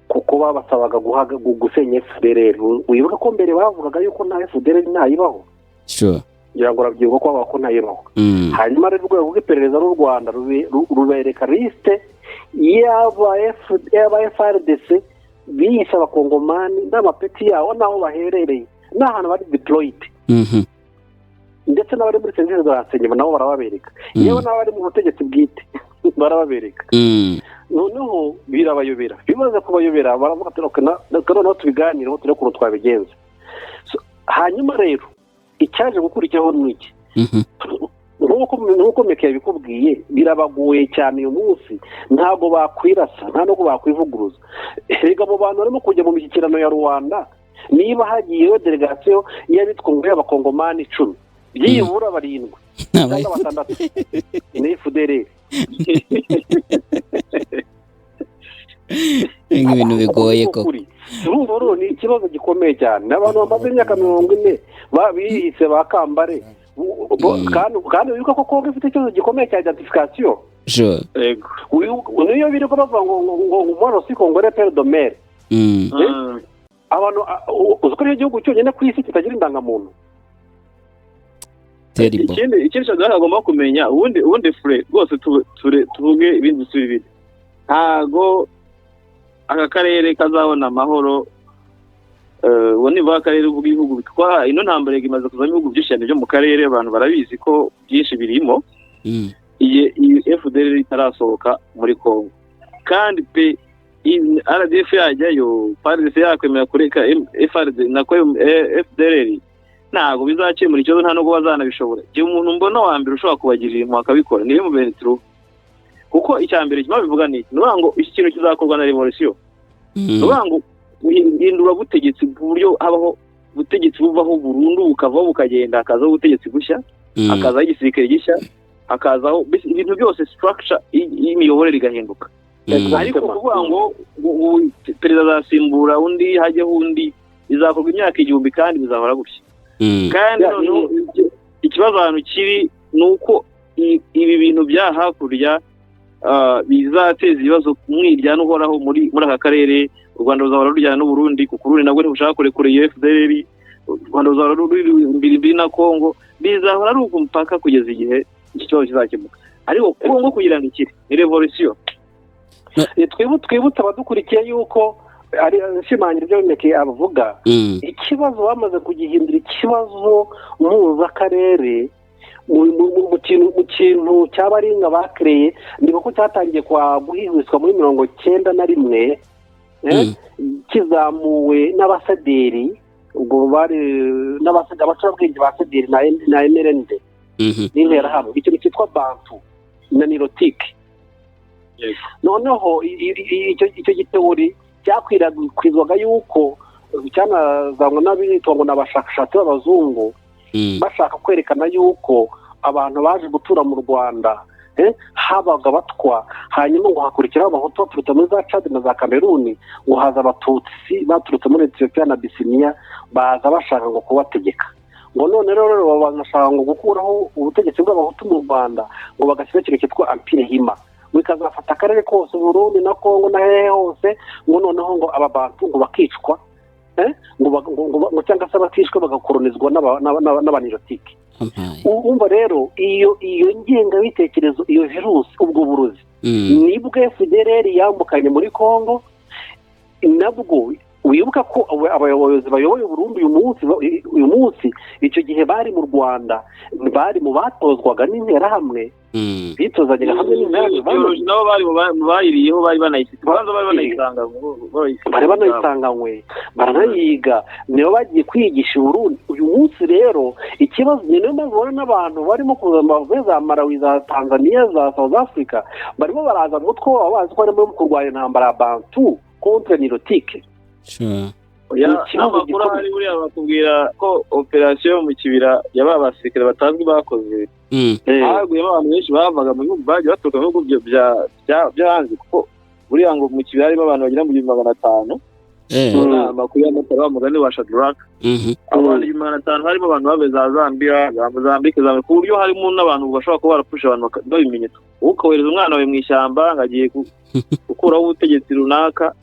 kuko babasabaga gusenya FDLR. Wibuka ko mbere bavugaga yuko nta FDLR ntayibaho ngira ngo urabyibuka ko bavuga ko ntayibaho. Hanyuma rero urwego rw'iperereza n'u Rwanda rubereka liste y'aba FARDC biyise abakongomani n'amapeti yawo n'aho baherereye n'ahantu bari deployed ndetse n'abari muri serivisi za renseignement nabo barababereka yewe n'abari mu butegetsi bwite barababereka. Noneho birabayobera bimaze kubayobera baravuga ati noneho tubiganireho turebe ukuntu twabigenza. Hanyuma rero icyaje gukurikiraho ni iki nk'uko Meke yabikubwiye birabagoye cyane uyu munsi ntabwo bakwirasa nta no bakwivuguruza. Erega abo bantu barimo kujya mu mishyikirano ya Rwanda niba hagiyeho delegation y'abitwa ngo y'abakongomani 10 byibura 7 cyangwa 6 ni FDLR ibintu bigoye ko urumva ni ikibazo gikomeye cyane n'abantu bamaze imyaka 40 babihise bakambare kandi wibuka ko Kongo ifite ikibazo gikomeye cya identification. Niyo biri ko bavuga ngo umwana si Kongo repere de mer abantu uziko igihugu cyonyine ku isi kitagira indangamuntu. Ikindi cyagomba kumenya ubundi Fure rwose tuvuge ibindi bibiri ntago aka karere kazabona amahoro ubone bakarere bw'ibihugu bitwa ino ntambare imaze kuzamo ibihugu byinshi byo mu karere abantu barabizi ko byinshi birimo iyi FDLR itarasohoka muri Kongo kandi pe RDF yajyayo FARDC yakwemera kureka FARDC na FDLR ntago bizakemura ikibazo nta nubwo bazanabishobora. Igihe umuntu mbona wa mbere ushobora kubagirira impuhwe akabikora niyo mu Benitro kuko icyambere kimwe bivuga ni ngo iki kintu kizakorwa na revolution ngo guhindura butegetsi ku buryo habaho butegetsi buvaho burundu bukavaho bukagenda hakazaho ubutegetsi bushya hakazaho igisirikare gishya, hakazaho ibintu byose structure y'imiyoborere igahinduka. Ariko kuvuga ngo perezida azasimbura undi hajyeho undi bizakorwa imyaka 1000 kandi bizahora gutya. Kandi noneho ikibazo ahantu kiri ni uko ibi bintu bya hakurya bizateza ibibazo kumwiryana uhoraho muri aka karere. U Rwanda ruzahora rujyana n'u Burundi, kuko Burundi nabwo ntibushaka kurekura FDLR. U Rwanda ruzahora ruri imbere na Kongo, bizahora ari umupaka kugeza igihe iki kibazo kizakemuka. Ariko Kongo kugira ngo ikire ni revolution. Twibutse abadukurikiye yuko ari shimangira ibyo Meke avuga, ikibazo bamaze kugihindura ikibazo muzakarere mu kintu cy'abaringa bakreye, ndiko ko cyatangiye kwa guhizwiswa muri 91 kizamuwe n'abasaderi, ubwo bari n'abacabwenge ba saderi na MRND n'intera hamwe, ikintu cyitwa Bantu na Nilotike. Noneho icyo giteori cyakwirakwizwaga yuko cyanazanwa n'abitwa ngo n'abashakashatsi b'abazungu bashaka kwerekana yuko abantu baje gutura mu Rwanda habaga batwa, hanyuma ngo hakurikiraho abahutu baturutse muri za Chad na za Cameroon, ngo haza abatutsi baturutse muri Ethiopia na Abyssinia baza bashaka ngo kubategeka. Ngo none rero bagashaka ngo gukuraho ubutegetsi bw'abahutu mu Rwanda, ngo bagashyira ikintu cyitwa Empire Hima, bikazafata akarere kose Burundi na Kongo na hehe hose, ngo noneho ngo ababantu ngo bakicwa ngo cyangwa se bakishwe bagakoronizwa n'abanirotike. Umva rero iyo ngenga bitekerezo, iyo virusi, ubwo burozi nibwo FDLR yambukanye muri Kongo. Nabwo wibuka ko abayobozi bayoboye Burundi uyu munsi icyo gihe bari mu Rwanda, bari mu batozwaga n'intera hamwe, bitozanya hamwe n'intera nabo bari bayiriyeho, bari banayisanganywe baranayiga, niyo bagiye kwigisha Burundi. Uyu munsi rero ikibazo niyo mpamvu n'abantu barimo kuza za Malawi, za Tanzania, za South Africa, barimo baraza mu mutwe wabo bazi ko barimo kurwanya intambara ya Bantu contre Nilotike. Amakuru ahari buriya bakubwira ko operasiyo mu kibira yaba abasirikare batazwi bakoze, haguyemo abantu benshi bavaga mu bihugu, bagiye baturuka mu bihugu byo hanze, kuko buriya ngo mu kibira harimo abantu bagera mu 500. Amakuru y'amatara bamugani wa Shadrack, abantu 500 harimo abantu babe za Zambia, za Mozambique, ku buryo harimo n'abantu bashobora kuba barapfusha abantu babimenyetso. Ukohereza umwana wawe mu ishyamba ngagiye gukuraho ubutegetsi runaka,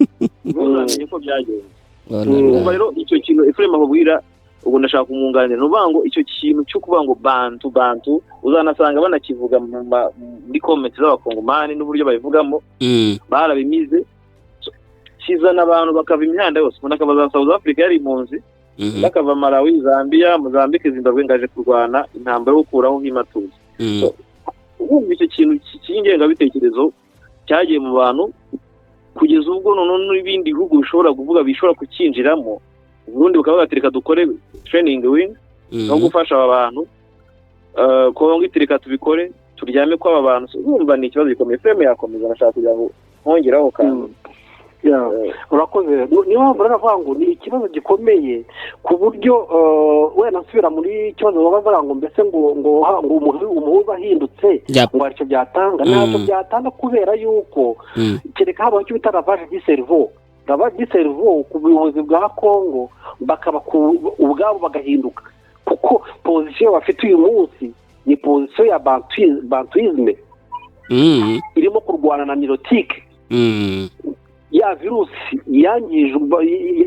ntuzamenye ko byagenze. Rero icyo kintu Ephraim akubwira, ubwo ndashaka kumwunganira, nuvuga ngo icyo kintu cyo kuvuga ngo bantu uzanasanga banakivuga muri comment z'abakongomani n'uburyo babivugamo, barabimize kizana abantu bakava imihanda yose. Umuntu akava za South Africa yari impunzi, bakava Malawi, Zambia, Mozambique, Zimbabwe, ngaje kurwana intambara yo gukuraho nk'imatuzi. Ubwo icyo kintu cy'ingenga bitekerezo cyagiye mu bantu kugeza ubwo none n'ibindi bihugu bishobora kuvuga bishobora kukinjiramo. Uburundi bukavuga ati reka dukore training wing no gufasha aba bantu, Kongo itireka tubikore, turyame ko aba bantu. Urumva ni ikibazo gikomeye. Frame yakomeza, nashaka kugira ngo nkongeraho kandi urakoze. Niyo mpamvu navuga ngo ni ikibazo gikomeye ku buryo wenda nsubira muri ikibazo babaza ngo mbese ngo umuhuza ahindutse ngo aricyo byatanga. Ntacyo byatanga, kubera yuko kereka habaho icyo bita lavage du cerveau ku buyobozi bwa Kongo, bakaba ubwabo bagahinduka, kuko position bafite uyu munsi ni position ya bantuisme irimo kurwana na Nilotike. Ya virusi yangije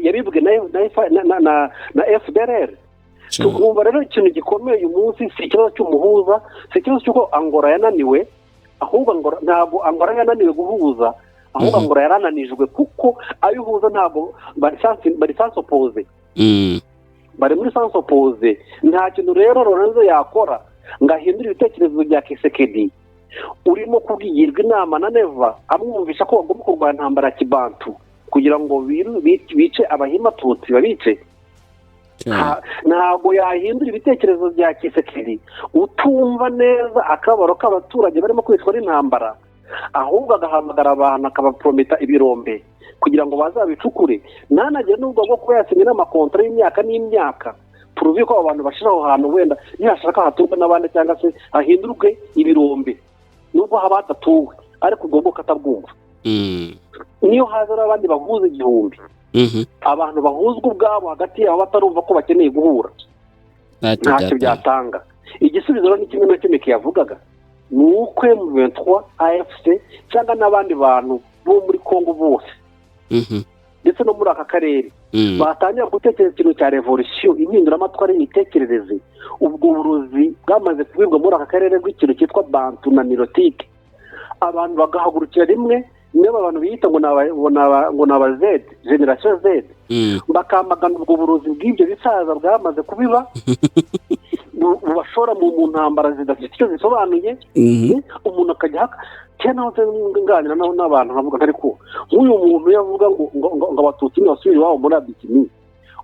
yabibwe na FDLR. Tukumva rero ikintu gikomeye uyu munsi si ikibazo cy'umuhuza, si ikibazo cy'uko Angola yananiwe, ahubwo ntabwo Angola yananiwe guhuza, ahubwo Angola yarananijwe, kuko abihuza ntabwo bari sans opposé, bari muri sans opposé. Nta kintu rero Lorenzo yakora ngahindura ibitekerezo bya Kisekedi, urimo kubwirwa inama na Neva amwumvisha ko bagomba kurwanya intambara ya Kibantu kugira ngo bice abahimatutsi babice. Ntabwo yahindura ibitekerezo bya Kisekedi utumva neza akabaro k'abaturage barimo kwicwa n'intambara, ahubwo agahamagara abantu akabaprometa ibirombe kugira ngo bazabicukure. Ntanagire n'ubwo bwo kuba yasinye n'amakontra y'imyaka n'imyaka turuzi ko abantu bashiraho ahantu wenda ntihashaka haturwa n'abandi cyangwa se hahindurwe ibirombe nubwo haba hatatuwe ariko ubwo bwoko atabwumva niyo haza n'abandi bahuza igihumbi abantu bahuzwa ubwabo hagati yabo batarumva ko bakeneye guhura ntacyo byatanga. Igisubizo rero ni kimwe na kimwe kiyavugaga ni uko M23 AFC cyangwa n'abandi bantu bo muri Kongo bose ndetse no muri aka karere batangira gutekereza ikintu cya revolution impinduramatwara y'imitekerereze. Ubwo burozi bwamaze kubibwa muri aka karere bw'ikintu cyitwa Bantu na Nilotique, abantu bagahagurukira rimwe niba abantu biyita ngo naba Z generation Z bakamagana ubwo burozi bw'ibyo bisaza bwamaze kubiba bubashora mu ntambara zidafite icyo zisobanuye. Umuntu akajya cyane nganira n'abantu nkavuga ariko nk'uyu muntu yavuga ngo abatutsi ntibasubire iwabo muri Abikini,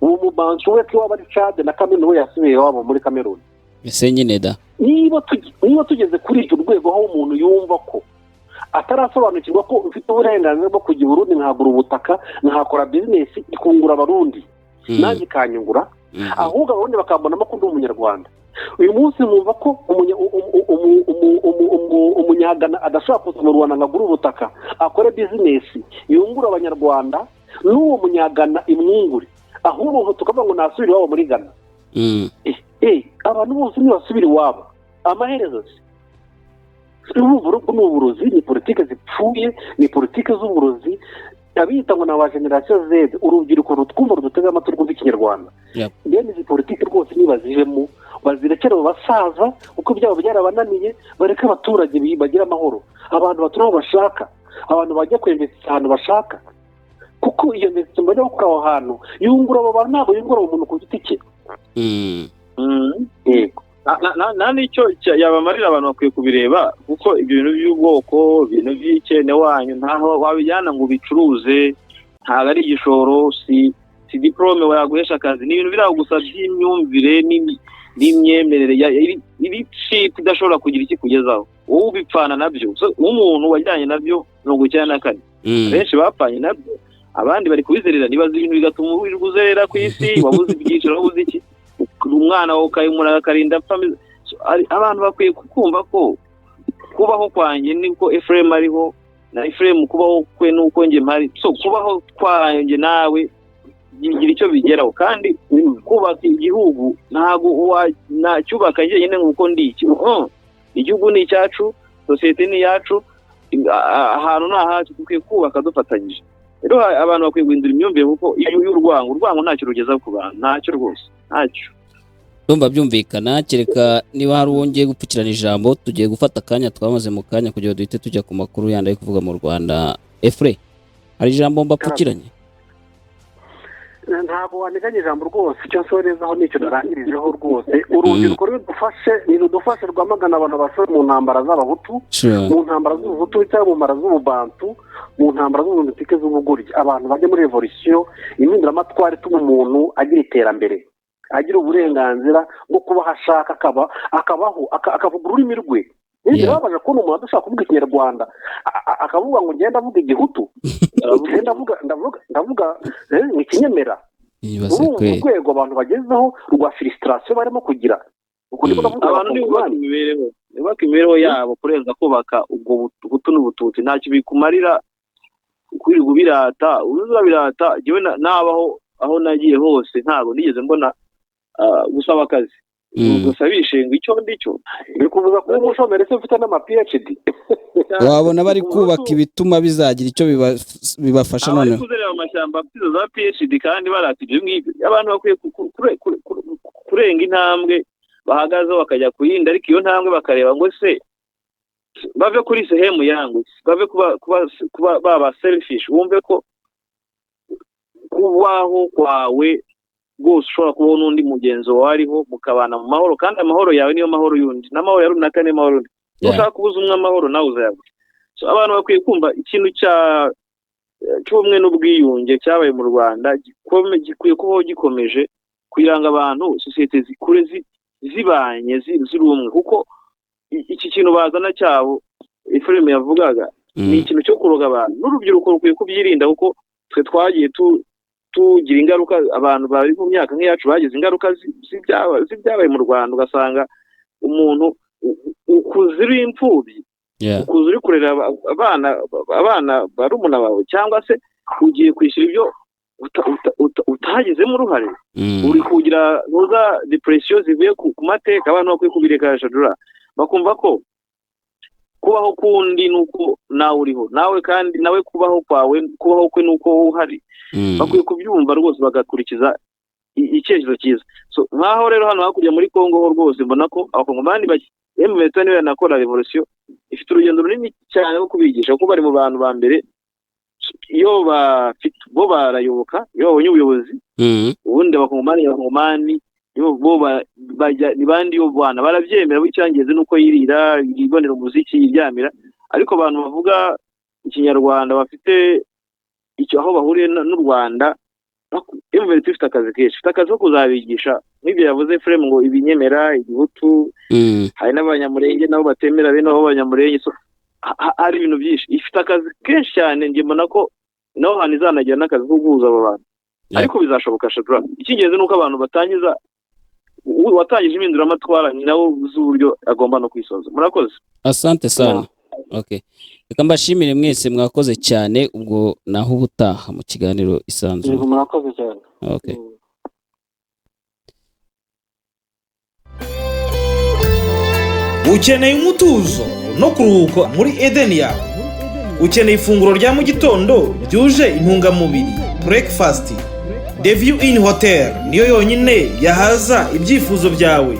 uwo mubantu we ko waba ari Chad na Cameroon we yasubiye iwabo muri Cameroon. Ese nyine da niba tugeze kuri icyo rwego aho umuntu yumva ko atarasobanukirwa ko ufite uburenganzira bwo kujya Burundi nkagura ubutaka nkakora business ikungura abarundi nanjye kanyungura, ahubwo abarundi bakambonamo ko ndi umunyarwanda. Uyu munsi numva ko umunyagana adashobora kuza mu Rwanda ngagura ubutaka akore business yungura abanyarwanda n'uwo munyagana imwungure, ahubwo tukavuga ngo nasubire iwabo muri Ghana. Abantu bose ntibasubire iwabo amaherezo n'uburozi ni politike zipfuye, ni politike z'uburozi abita ngo na generation Z urubyiruko rutwumva rudutega amatwi rwumva ikinyarwanda. Bene izi politike rwose nibazijemo bazirekera abo basaza uko byabo byarabananiye, bareka abaturage bagira amahoro, abantu batura aho bashaka, abantu bajya kwinvestir ahantu bashaka, kuko iyo investment bajya gukora aho hantu yungura abo bantu ntabwo yungura umuntu ku giti cye. Yego nta n'icyo yabamarira abantu bakwiye kubireba, kuko ibyo bintu by'ubwoko ibintu by'ikene wanyu ntaho wabijyana ngo ubicuruze, ntabwo ari igishoro, si diplome waguhesha akazi, ni ibintu biraho gusa by'imyumvire n'imyemerere iri cheap idashobora kugira iki kugezaho wowe ubipfana nabyo. Umuntu wajyanye nabyo 94 benshi bapfanye nabyo, abandi bari kubizerera nibaza ibintu bigatuma ubuzerera ku isi wabuze ibyiciro wabuze iki umwana wawe ukayimura akarinda apfa. Abantu bakwiye kumva ko kubaho kwanjye niko Ephraim ariho na Ephraim kubaho kwe nuko nge mpari, so kubaho kwanjye nawe bigira icyo bigeraho. Kandi kubaka igihugu ntago nacyubaka nyine nk'uko ndi iki igihugu ni icyacu, society ni yacu, ahantu nahacu dukwiye kubaka dufatanyije. Rero abantu bakwiye guhindura imyumvire kuko urwango ntacyo rugeza ku bantu, ntacyo rwose ntacyo. Ndumva byumvikana, kereka niba hari uwongeye gupfukirana ijambo tugiye gufata akanya twamaze mu kanya kugira duhite tujya ku makuru yandi ari kuvuga mu Rwanda. Efre, hari ijambo mbapfukiranye? Ntabwo waniganye ijambo rwose, icyo nsorezaho nicyo narangirijeho rwose. Urubyiruko rudufashe rwamagana abantu basore mu ntambara z'abahutu, mu ntambara z'ubuhutu cyangwa mu ntambara z'ububantu, mu ntambara z'ubutike z'ubugoryi. Abantu bajya muri revolution impinduramatwara ituma umuntu agira iterambere, agira uburenganzira bwo kuba hashaka akabaho akavuga ururimi rwe. Niba baje kubona umuntu adashaka kuvuga ikinyarwanda akavuga ngo ngenda avuga igihutu, ndavuga ni kinyemera. Urwego abantu bagezeho rwa frustration barimo kugira abantu nibaka imibereho yabo kurenza kubaka ubwo butu n'ubututsi. Ntacyo bikumarira kwirirwa birata, urabirata. Jewe nabaho aho nagiye hose ntabwo nigeze mbona gusaba akazi, gusa bishinga icyo ndicyo bikubuza kuba umushomeri se ufite n'ama PhD. Wabona bari kubaka ibituma bizagira icyo bibafasha none kuzerera amashyamba afite za PhD kandi baratije ngibyo. Abantu bakwiye kurenga intambwe bahagazeho bakajya kuyinda, ariko iyo ntambwe bakareba ngo se bave kuri sehemu yangu, bave kuba baba selfish, wumve ko kubaho kwawe rwose ushobora kubaho n'undi mugenzi wawe ariho mukabana mu mahoro, kandi amahoro yawe niyo mahoro y'undi, n'amahoro ya runaka ni mahoro. Ushaka kubuza umwe amahoro nawe uzayabura. So abantu bakwiye kumva ikintu cy'ubumwe n'ubwiyunge cyabaye mu Rwanda gikwiye kubaho gikomeje kugira ngo abantu societe zikure zibanye ziri umwe, kuko iki kintu bazana cyabo Ephraim yavugaga ni ikintu cyo kuroga abantu, n'urubyiruko rukwiye kubyirinda kuko twe twagiye tugira ingaruka, abantu bari mu myaka nk'iyacu bagize ingaruka z'ibyabaye mu Rwanda, ugasanga umuntu ukuze uri imfubyi, ukuze uri kurera abana barumuna bawe, cyangwa se ugiye kwishyura ibyo utagizemo uruhare, uri kugira ntuza depression zivuye ku mateka. Abantu bakwiye kubireka Shadura, bakumva ko kubaho kundi nuko nawe uriho, nawe kandi nawe kubaho kwe nuko uhari. Bakwiye kubyumva rwose bagakurikiza icyerekezo cyiza. So nkaho rero hano hakurya muri Kongo ho rwose mbona ko abakongomani M23 niwe yanakora revolution, ifite urugendo runini cyane rwo kubigisha, kuko bari mu bantu ba mbere iyo bafite bo barayoboka, iyo babonye ubuyobozi ubundi abakongomani bo bajya ni bandi yo bwana barabyemera, bicyangeze nuko yirira yibonera umuziki yiryamira. Ariko abantu bavuga ikinyarwanda bafite icyo aho bahuriye n'u Rwanda, M23 ifite akazi kenshi, ifite akazi ko kuzabigisha n'ibyo yavuze Frame ngo ibinyemera igihutu, hari n'abanyamurenge nabo batemera bene aho abanyamurenge. So hari ibintu byinshi, ifite akazi kenshi cyane. Nge mbona ko naho hantu izanagira n'akazi ko guhuza abo bantu, ariko bizashoboka Shadura. Icyingenzi nuko abantu batangiza, watangije impinduramatwara ni nawe uzi uburyo agomba no kwisoza. Murakoze. Asante sana. Okay, reka mbashimire mwese, mwakoze cyane. Ubwo naho ubutaha mu kiganiro Isanzure. Murakoze cyane. Okay. Ukeneye umutuzo no kuruhuka muri Eden yawe? Ukeneye ifunguro rya mu gitondo ryuje intungamubiri, breakfast? The View Inn Hotel niyo yonyine yahaza ibyifuzo byawe.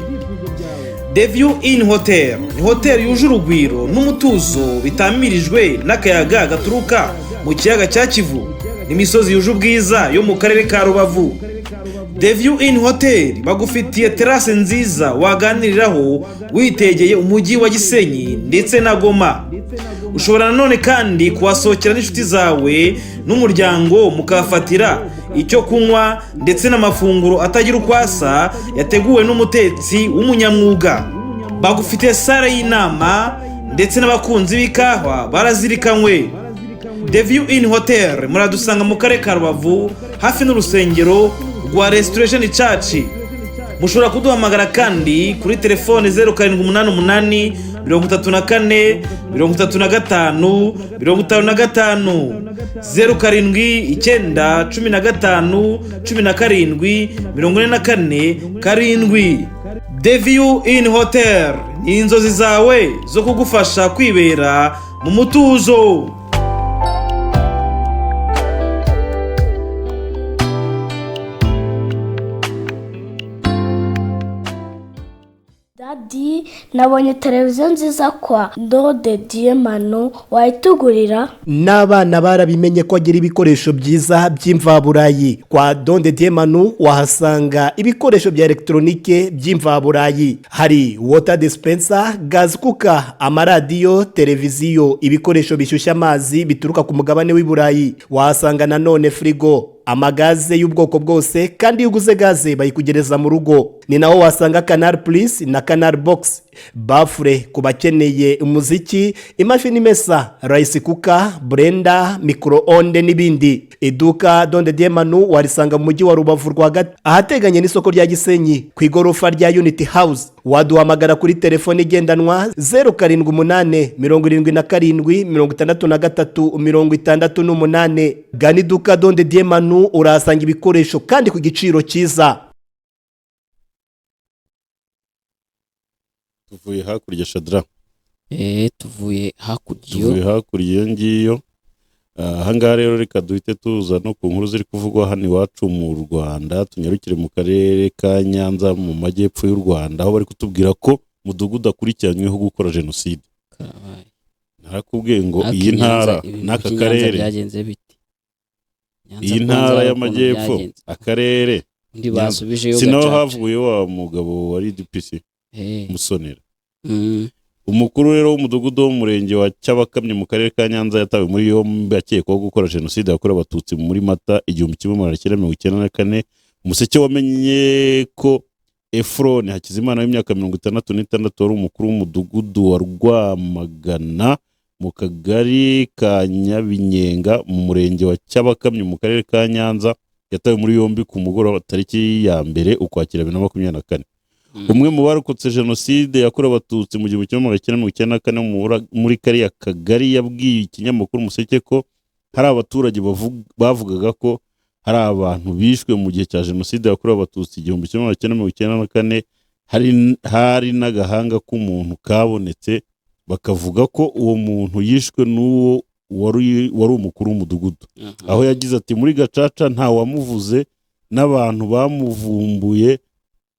The View Inn Hotel ni hotel yuje urugwiro n'umutuzo bitamirijwe n'akayaga gaturuka mu kiyaga cya Kivu n'imisozi yuje ubwiza yo mu karere ka Rubavu. The View Inn Hotel bagufitiye terrasse nziza waganiriraho witegeye umujyi wa Gisenyi ndetse na Goma. Ushobora nanone kandi kuhasohokera n'inshuti zawe n'umuryango mukafatira icyo kunywa ndetse n'amafunguro atagira ukwasa yateguwe n'umutetsi w'umunyamwuga. Bagufitiye sale y'inama ndetse n'abakunzi b'ikawa barazirikanywe. The View Inn Hotel muradusanga mu karere ka Rubavu hafi n'urusengero rwa Restoration Church. Mushobora kuduhamagara kandi kuri telefone 0788 34 35 55 07 15 17 44 The View Inn Hotel ni inzozi zawe zo kugufasha kwibera mu mutuzo. Daddy, nabonye televiziyo nziza kwa Ndode Diemano, wayitugurira? N'abana barabimenye ko agira ibikoresho byiza by'imvaburayi. Kwa Ndode Diemano wahasanga ibikoresho bya elektronike by'imvaburayi. Hari water dispenser, gas cooker, amaradiyo, televiziyo, ibikoresho bishyushya amazi bituruka ku mugabane w'i Burayi. Wahasanga nanone frigo, amagaze y'ubwoko bwose, kandi iyo uguze gaze bayikugereza mu rugo. Ni naho wasanga Canal Plus na Canal Box, bafure ku bakeneye umuziki, imashini imesa, rice cooker, blender, micro-onde n'ibindi. Iduka Ndode Diemano warisanga mu mujyi wa Rubavu rwagati ahateganye n'isoko rya Gisenyi ku igorofa rya Unity House. Waduhamagara kuri telefone igendanwa 0788 77 63 Gana iduka Ndode Diemano urahasanga ibikoresho kandi ku giciro cyiza. Tuvuye hakurya Shadra. Tuvuye hakurya iyo ngiyo. Ahangaha rero reka duhite tuza no ku nkuru ziri kuvugwa hano iwacu mu Rwanda. Tunyarukire mu karere ka Nyanza mu majyepfo y'u Rwanda, aho bari kutubwira ko mudugudu akurikiranyweho gukora jenoside. Narakubwiye ngo iyi ntara n'aka karere byagenze bite? Iyi ntara y'amajyepfo akarere ndi basubijeyo sinaho havuye wa mugabo wari DPC Musonera. Umukuru rero w'umudugudu w'umurenge wa Cyabakamye mu karere ka Nyanza yatawe muri yombi akekwaho gukora jenoside yakorewe abatutsi muri Mata 1994. Umuseke wamenye ko Efron Hakizimana w'imyaka 66 wari umukuru w'umudugudu wa Rwamagana mu kagari ka Nyabinyenga mu murenge wa Cyabakamye mu karere ka Nyanza yatawe muri yombi ku mugoroba tariki ya mbere ukwakira 2024. Umwe mu barokotse jenoside yakorewe abatutsi mu 1994 muri kariya kagari yabwiye ikinyamakuru Umuseke ko hari abaturage bavugaga ko hari abantu bishwe mu gihe cya jenoside yakorewe abatutsi 1994, hari n'agahanga k'umuntu kabonetse bakavuga ko uwo muntu yishwe n'uwo wari umukuru w'umudugudu. Aho yagize ati muri Gacaca nta wamuvuze n'abantu bamuvumbuye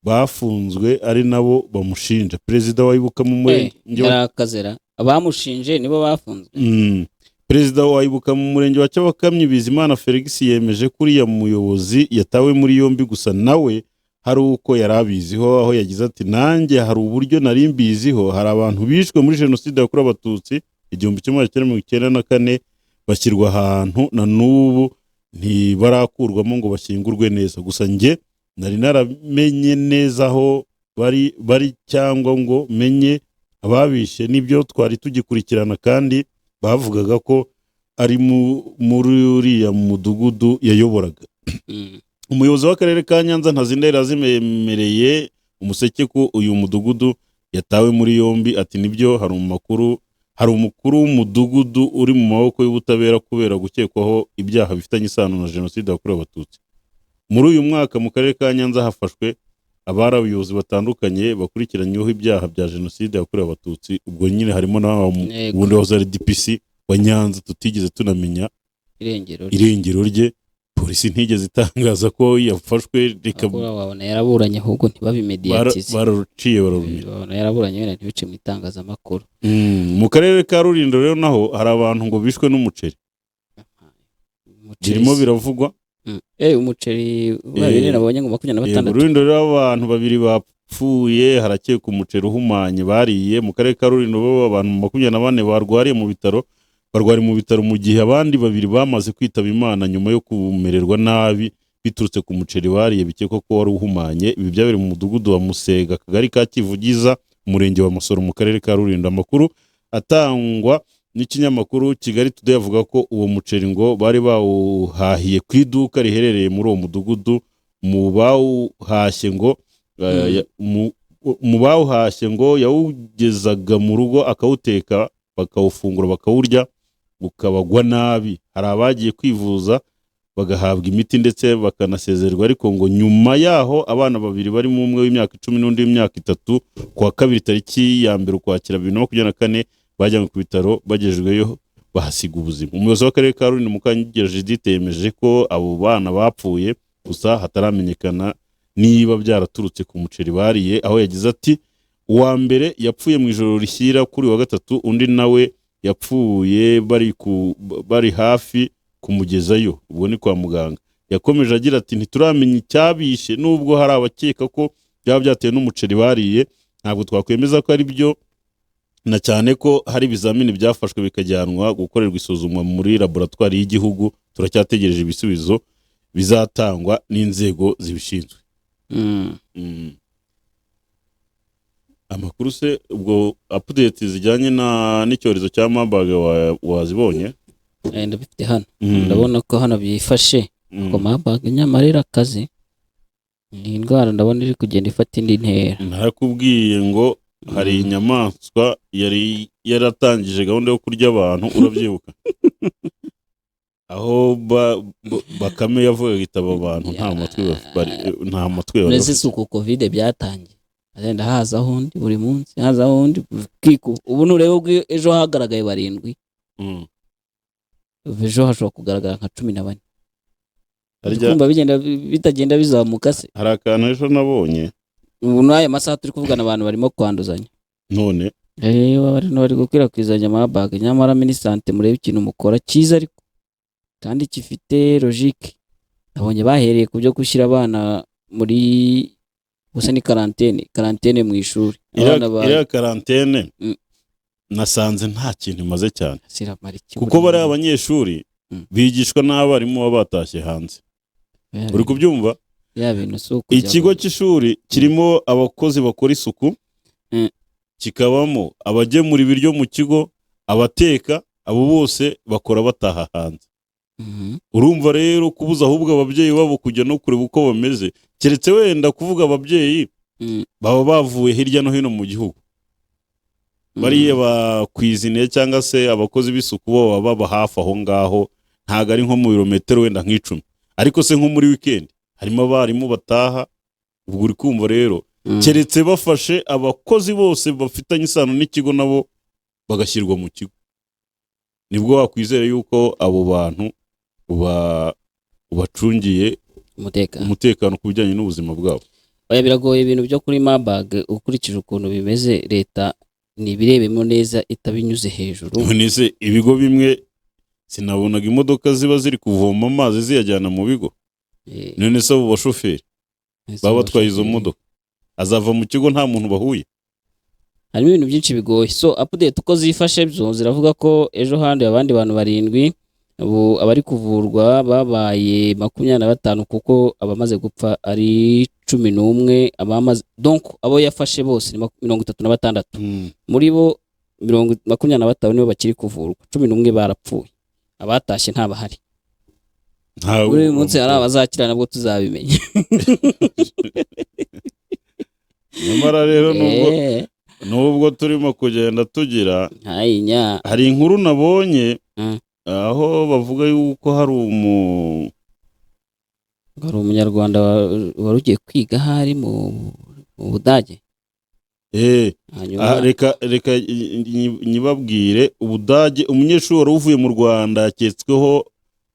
bafunzwe ari nabo bamushinja. Perezida wa Ibuka mu murenge yarakazera abamushinje nibo bafunzwe. Perezida wa Ibuka mu murenge wa Cyabakamyi Bizimana Felix yemeje kuri ya muyobozi yatawe muri yombi, gusa nawe hari uko yarabiziho, aho yagize ati nanjye hari uburyo nari mbiziho, hari abantu bishwe muri jenoside yakorewe abatutsi 1994 bashyirwa ahantu na n'ubu ntibarakurwamo ngo bashyingurwe neza, gusa njye nari naramenye neza aho bari cyangwa ngo menye ababishe, nibyo twari tugikurikirana kandi bavugaga ko ari muri uriya mudugudu yayoboraga. Umuyobozi w'akarere ka Nyanza Ntazindahiro yazimemereye Umuseke ko uyu mudugudu yatawe muri yombi, ati nibyo hari umukuru w'umudugudu uri mu maboko y'ubutabera kubera gukekwaho ibyaha bifitanye isano na jenoside yakorewe abatutsi. Muri uyu mwaka mu karere ka Nyanza hafashwe abayobozi batandukanye bakurikiranyweho ibyaha bya jenoside yakorewe abatutsi, ubwo nyine harimo n'ubundi wa RDPC wa Nyanza tutigeze tunamenya irengero rye. Polisi ntigeze itangaza ko yafashwe, reka babona yaraburanye ahubwo ntibabimediatize, bararuciye babona yaraburanye wenda ntibice mu itangazamakuru. Mu karere ka Rulindo rero naho hari abantu ngo bishwe n'umuceri, birimo biravugwa. Umuceri babiri nabonye ngo 26. Rulindo rero abantu babiri bapfuye, harakeka umuceri uhumanye bariye. Mu karere ka Rulindo bo abantu 24 barwariye mu bitaro, mu gihe abandi babiri bamaze kwitaba Imana nyuma yo kumererwa nabi biturutse ku muceri bariye bikekwa ko wari uhumanye. Ibi byabereye mu mudugudu wa Musega, akagari ka Kivugiza, umurenge wa Masoro, mu karere ka Rulindo. Amakuru atangwa n'ikinyamakuru Kigali Today avuga ko uwo muceri ngo bari bawuhahiye ku iduka riherereye muri uwo mudugudu. Mu bawuhashye ngo yawugezaga mu rugo akawuteka bakawufungura bakawurya ukabagwa nabi. Hari abagiye kwivuza bagahabwa imiti ndetse bakanasezererwa, ariko ngo nyuma yaho abana babiri barimo umwe w'imyaka 10 n'undi w'imyaka 3 kwa kabiri tariki ya mbere ukwakira 2024 bajyanywe ku bitaro, bagejejweyo bahasiga ubuzima. Umuyobozi w'akarere ka Rulindo Mukangira Judith yemeje ko abo bana bapfuye, gusa hataramenyekana niba byaraturutse ku muceri bariye, aho yagize ati uwa mbere yapfuye mu ijoro rishyira kuri wa gatatu, undi nawe yapfuye bari hafi kumugezayo, ubwo ni kwa muganga. Yakomeje agira ati ntituramenya icyabishe, nubwo hari abakeka ko byaba byatewe n'umuceri bariye, ntabwo twakwemeza ko ari byo, na cyane ko hari ibizamini byafashwe bikajyanwa gukorerwa isuzumwa muri laboratwari y'igihugu. Turacyategereje ibisubizo bizatangwa n'inzego zibishinzwe. Amakuru se ubwo update zijyanye n'icyorezo cya Marburg wazibonye? Ndabifite hano. Ndabona ko hano byifashe ko Marburg nyamara irakaze. Ni indwara ndabona iri kugenda ifata indi ntera. Narakubwiye ngo hari inyamaswa yari yaratangije gahunda yo kurya abantu, urabyibuka? Aho Bakame yavuga gitaba abantu nta matwi bari. Nese suko Covid byatangiye. Agenda haza hundi buri munsi, haza hundi kiko. Ubu nurebe ejo hagaragaye 7. Ejo hashobora kugaragara nka 14. Kumva bitagenda bizamuka se. Hari akantu ejo nabonye. Ubu n'aya masaha turi kuvugana abantu barimo kwanduzanya. None bari gukwirakwizanya Marburg, nyamara minisante murebe ikintu mukora cyiza ariko kandi gifite logique. Nabonye bahereye ku byo gushyira abana muri gusa ni karantene mu ishuri. Iriya karantene nasanze nta kintu imaze cyane, kuko bari abanyeshuri bigishwa n'abarimu baba batashye hanze. Uri kubyumva? Ikigo cy'ishuri kirimo abakozi bakora isuku, kikabamo abagemura ibiryo mu kigo, abateka, abo bose bakora bataha hanze. urumva rero kubuza ahubwo ababyeyi babo kujya no kureba uko bameze, keretse wenda kuvuga ababyeyi baba bavuye hirya no hino mu gihugu, bariya bakwiziniye cyangwa se abakozi b'isuku bo baba hafi aho ngaho, ntabwo ari nko mu birometero wenda nk'icumi, ariko se nko muri weekend harimo abarimu bataha, ubwo uri kumva rero keretse bafashe abakozi bose bafitanye isano n'ikigo nabo bagashyirwa mu kigo, nibwo wakwizera yuko abo bantu ubacungiye umutekano ku bijyanye n'ubuzima bwabo. Oya, biragoye ibintu byo kuri Marburg ukurikije ukuntu bimeze, leta nibirebemo neza itabinyuze hejuru. None se ibigo bimwe sinabonaga imodoka ziba ziri kuvoma amazi ziyajyana mu bigo, none se abo bashoferi baba batwaye izo modoka azava mu kigo nta muntu bahuye? Harimo ibintu byinshi bigoye. So update uko zifashe byo ziravuga ko ejo handi abandi bantu 7 ubu abari kuvurwa babaye 25 kuko abamaze gupfa ari 11, abamaze donc abo yafashe bose ni 36, muri bo 25 nibo bakiri kuvurwa, 11 barapfuye, abatashye ntabahari. Buri munsi hari abazakira nabwo tuzabimenya. Nyamara rero nubwo turimo kugenda tugira hari inkuru nabonye aho bavuga yuko hari umunyarwanda wari ugiye kwiga hari mu Budage. Reka nyibabwire, Ubudage umunyeshuri wari uvuye mu Rwanda yaketsweho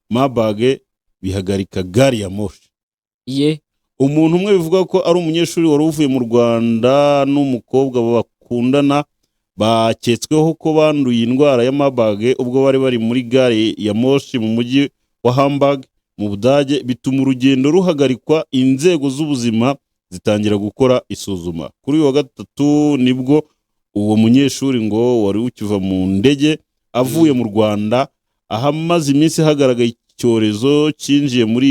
Marburg bihagarika gari ya moshi. Umuntu umwe bivuga ko ari umunyeshuri wari uvuye mu Rwanda n'umukobwa bakundana baketsweho ko banduye indwara ya Marburg ubwo bari muri gare ya moshi mu mujyi wa Hamburg mu Budage, bituma urugendo ruhagarikwa, inzego z'ubuzima zitangira gukora isuzuma. Kuri uyu wa gatatu nibwo uwo munyeshuri ngo wari ukiva mu ndege avuye mu Rwanda, ahamaze iminsi hagaragaye icyorezo yinjiye muri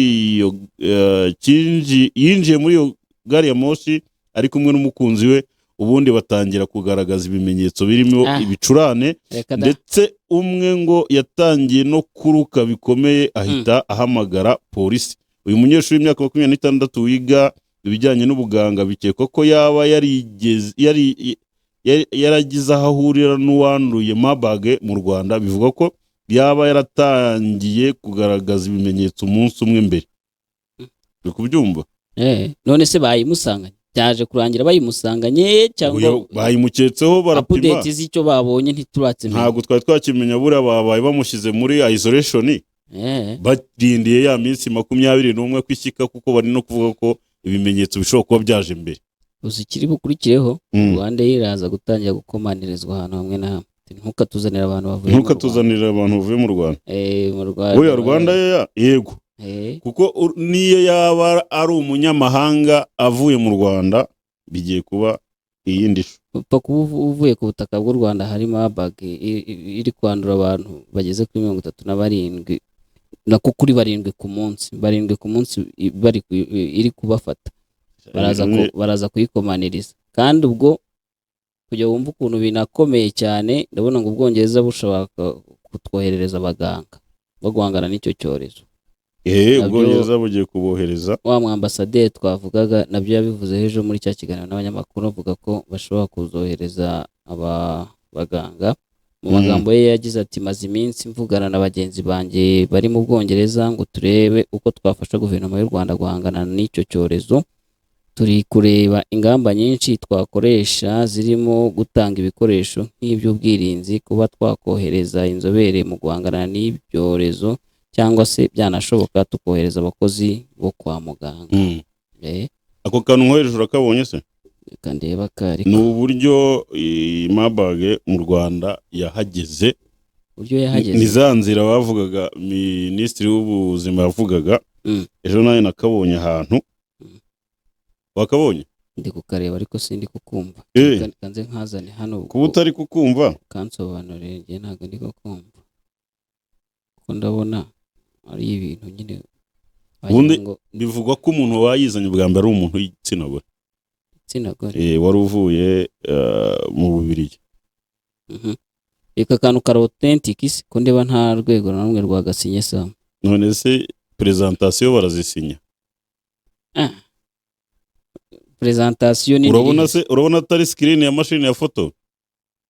iyo gari ya moshi ari kumwe n'umukunzi we, ubundi batangira kugaragaza ibimenyetso birimo ibicurane, ndetse umwe ngo yatangiye no kuruka bikomeye, ahita ahamagara polisi. Uyu munyeshuri w'imyaka 26 wiga ibijyanye n'ubuganga bikekwa ko yaba yaragize aho ahurira n'uwanduye Marburg mu Rwanda, bivuga ko yaba yaratangiye kugaragaza ibimenyetso umunsi umwe mbere. Uri kubyumva? None se bayimusanganye, byaje kurangira bayimusanganye cyangwa bayimuketseho barapima? Update z'icyo babonye ntituratse. Ntabwo twari twakimenya, buriya babaye bamushyize muri isolation, barindiye ya minsi 21 kwishyika, kuko bari no kuvuga ko ibimenyetso bishobora kuba byaje mbere. Uzikiri bukurikireho Rwanda iraza gutangira gukomanirizwa ahantu hamwe na hamwe. Ntukatuzanira abantu bavuye mu Rwanda. Mu Rwanda. Oya, Rwanda yego. Kuko niyo yaba ari umunyamahanga avuye mu Rwanda bigiye kuba iyindi shu. Kuba uvuye ku butaka bw'u Rwanda hari Marburg iri kwandura abantu bageze kuri 37 nako kuri 7 ku munsi, 7 ku munsi bari iri kubafata, baraza kuyikomaniriza. Kandi ubwo kujya wumva ukuntu binakomeye cyane, ndabona ngo Ubwongereza bushaka kutwoherereza abaganga bo guhangana n'icyo cyorezo. Ubwongereza bugiye kubohereza. Wa mwambasaderi twavugaga nabyo yabivuze ejo muri cya kiganiro n'abanyamakuru, avuga ko bashobora kuzohereza abaganga. Mu magambo ye yagize ati, maze iminsi mvugana na bagenzi banjye bari mu Bwongereza ngo turebe uko twafasha guverinoma y'u Rwanda guhangana n'icyo cyorezo. Turi kureba ingamba nyinshi twakoresha zirimo gutanga ibikoresho nk'iby'ubwirinzi, kuba twakohereza inzobere mu guhangana n'ibyorezo, cyangwa se byanashoboka tukohereza abakozi bo kwa muganga. Ako kantu nkohereje urakabonye se? Kandeba kari ni uburyo Marburg mu Rwanda yahageze. Ni za nzira bavugaga, Minisitiri w'Ubuzima yavugaga. Ejo nawe nakabonye ahantu. Wakabonye? Ndi kukareba ariko sindi kukumva. Kanze nkazane hano. Kuba utari kukumva? Kansobanurire, ngiye ntabwo ndi kukumva. Kuko ndabona ari ibintu nyine. Ubundi bivugwa ko umuntu wayizanye bwa mbere ari umuntu w'igitsina gore. Igitsina gore? Wari uvuye mu Bubiligi. Eka kantu kari authentic isi ko ndeba nta rwego na rumwe rwa gasinye sa. none se presentation barazisinya presentation ni urabona atari screen ya machine ya photo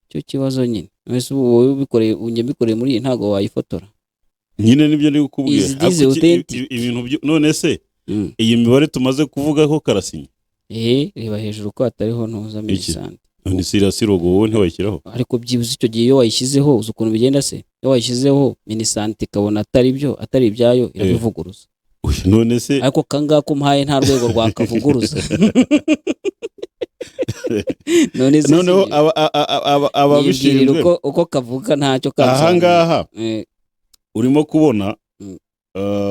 cyo kibazo nyine wese wowe ubikoreye unyebikoreye muri iyi ntago wayifotora nyine nibyo ndi kukubwira ibintu none se iyi mibare tumaze kuvuga ko karasinya reba hejuru ko atariho ntuza minisante ni sirasirogo wowe ntiwayishyiraho ariko byibuze icyo gihe iyo wayishyizeho uzi ukuntu bigenda se iyo wayishyizeho minisante ikabona atari ibyayo irabivuguruza none se ariko kangako mpaye nta rwego rwakavuguruza noneho ababishinzwe uko kavuga ntacyo ahangaha urimo kubona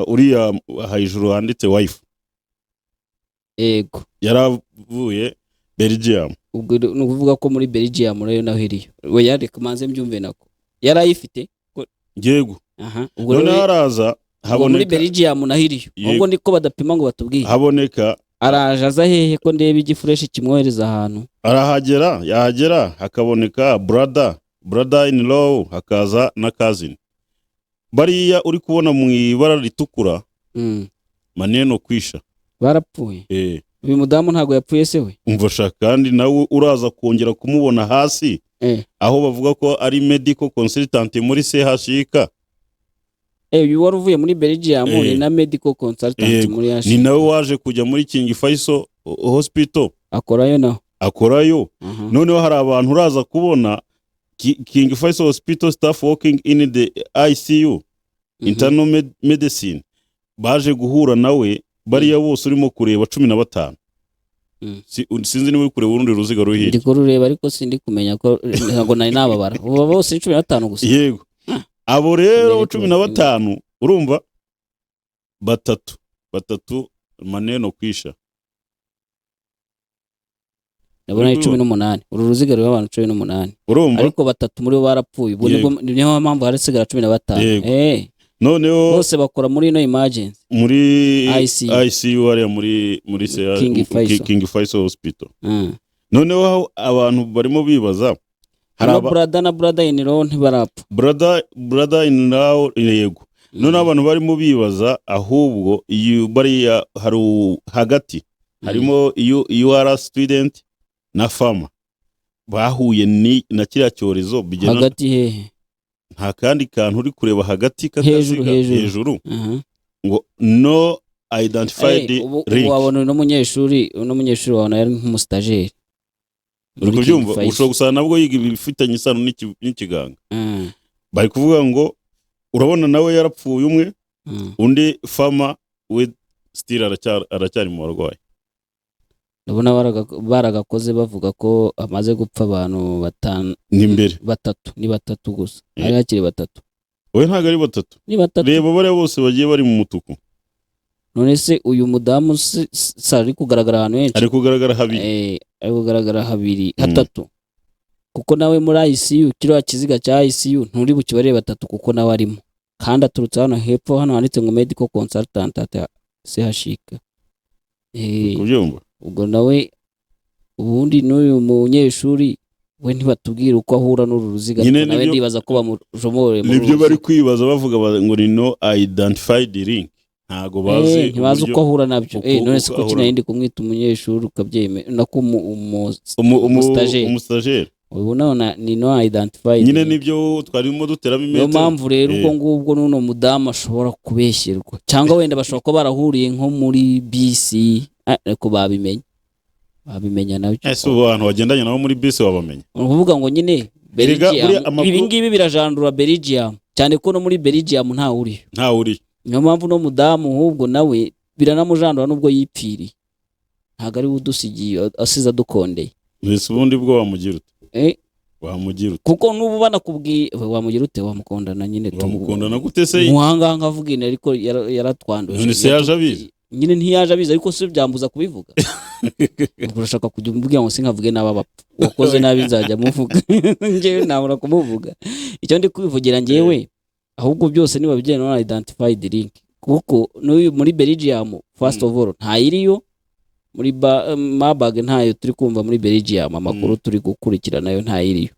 uriya hejuru handitse wife yego yaravuye Belgium ubwo ni ukuvuga ko muri Belgium rero naho iriyo we yareka manze mbyumve nako yarayifite yego ubwo none haraza haboneka muri Belgium naho iriyo ubwo niko badapima ngo batubwiye haboneka araje aza hehe ko ndeba igifureshi kimwohereza ahantu yahagera hakaboneka brother in law hakaza na cousin bariya uri kubona mu ibara ritukura maneno kwisha barapfuye uyu mudamu ntago yapfuye se we umva kandi nawe uraza kongera kumubona hasi aho bavuga ko ari medical consultant muri CHK uyu wari uvuye muri Belgium ni na medical consultant muri CHK ni nawe waje kujya muri King Faisal Hospital akorayo noneho hari abantu uraza kubona King Faisal Hospital staff working in the ICU internal medicine baje guhura nawe bariya bose urimo kureba 15 sinzi niba uri kureba urundi ruziga ruhira ndi kurureba ariko sindi kumenya ko ntago nari nababara ubu bose 15 gusa yego abo rero 15 urumva batatu maneno kwisha ndabona 18 uru ruziga rwa abantu 18 urumva ariko batatu muri bo barapfuye ubwo niyo mpamvu harasigara 15 noneho bose bakora muri no emergency muri ICU area muri King Faisal Hospital noneho abantu barimo bibaza hari brother in law ntibarapfa brother in law yego noneho abantu barimo bibaza ahubwo iyo bari hari hagati harimo UR student na farmer bahuye na kiriya cyorezo bigena hagati hehe nta kandi kantu uri kureba hagati hejuru ngo no identified link wabona n'umunyeshuri wabona yari nk'umustajeri uri kubyumva ushobora gusana nabwo yiga ibifitanye isano n'ikiganga bari kuvuga ngo urabona nawe yarapfuye umwe undi farmer we still aracyari mu barwayi ndabona baragakoze bavuga ko amaze gupfa abantu batatu gusa ari hakiri batatu we ntago ari batatu ni batatu reba bariya bose bagiye bari mu mutuku none se uyu mudamu ari kugaragara ahantu henshi ari kugaragara habiri hatatu kuko nawe muri ICU kiriya kiziga cya ICU nturi bukibarebe batatu kuko nawe arimo kandi aturutse hano hepfo hano handitse ngo medical consultant at CHK kubyumva ubwo nawe ubundi n'uyu munyeshuri we ntibatubwira uko ahura n'uru ruziga nawe ndibaza ko bamujomore nibyo bari kwibaza bavuga ngo ni no identified link ntago bazi ntibazi uko ahura nabyo none se ko kinayindi kumwita umunyeshuri ukabyeme nako umustajeri ubu none ni no identified nyine nibyo twarimo duteramo imetero niyo mpamvu rero ubwo ngubwo n'uno mudamu ashobora kubeshyerwa cyangwa wenda bashobora ko barahuriye nko muri BC ariko babimenya nabyo ese abantu bagendanye nabo muri bisi wabamenya uvuga ngo nyine ibi ngibi birajandura Belgium cyane ko no muri Belgium nta uri niyo mpamvu no mudamu ahubwo nawe biranamujandura nubwo yipfiriye ntago ari udusigiye asiza dukondeye ese ubundi bwo wamugira ute kuko nubu banakubwiye wamugira ute wamukondana nyine wamukondana gute se muhanga avuga ine ariko yaratwanduje none se yaje abizi nyine ntiyaje abizi ariko se byambuza kubivuga urashaka kujya umubwira ngo sinkavuge n'abapfa wakoze nabi nzajya muvuga ngewe nabura kumuvuga icyo ndi kubivugira ngewe ahubwo byose niba bijyanye na identified link kuko n'uyu muri Belgium first of all ntayiriyo muri Marburg ntayo turi kumva muri Belgium amakuru turi gukurikira nayo ntayiriyo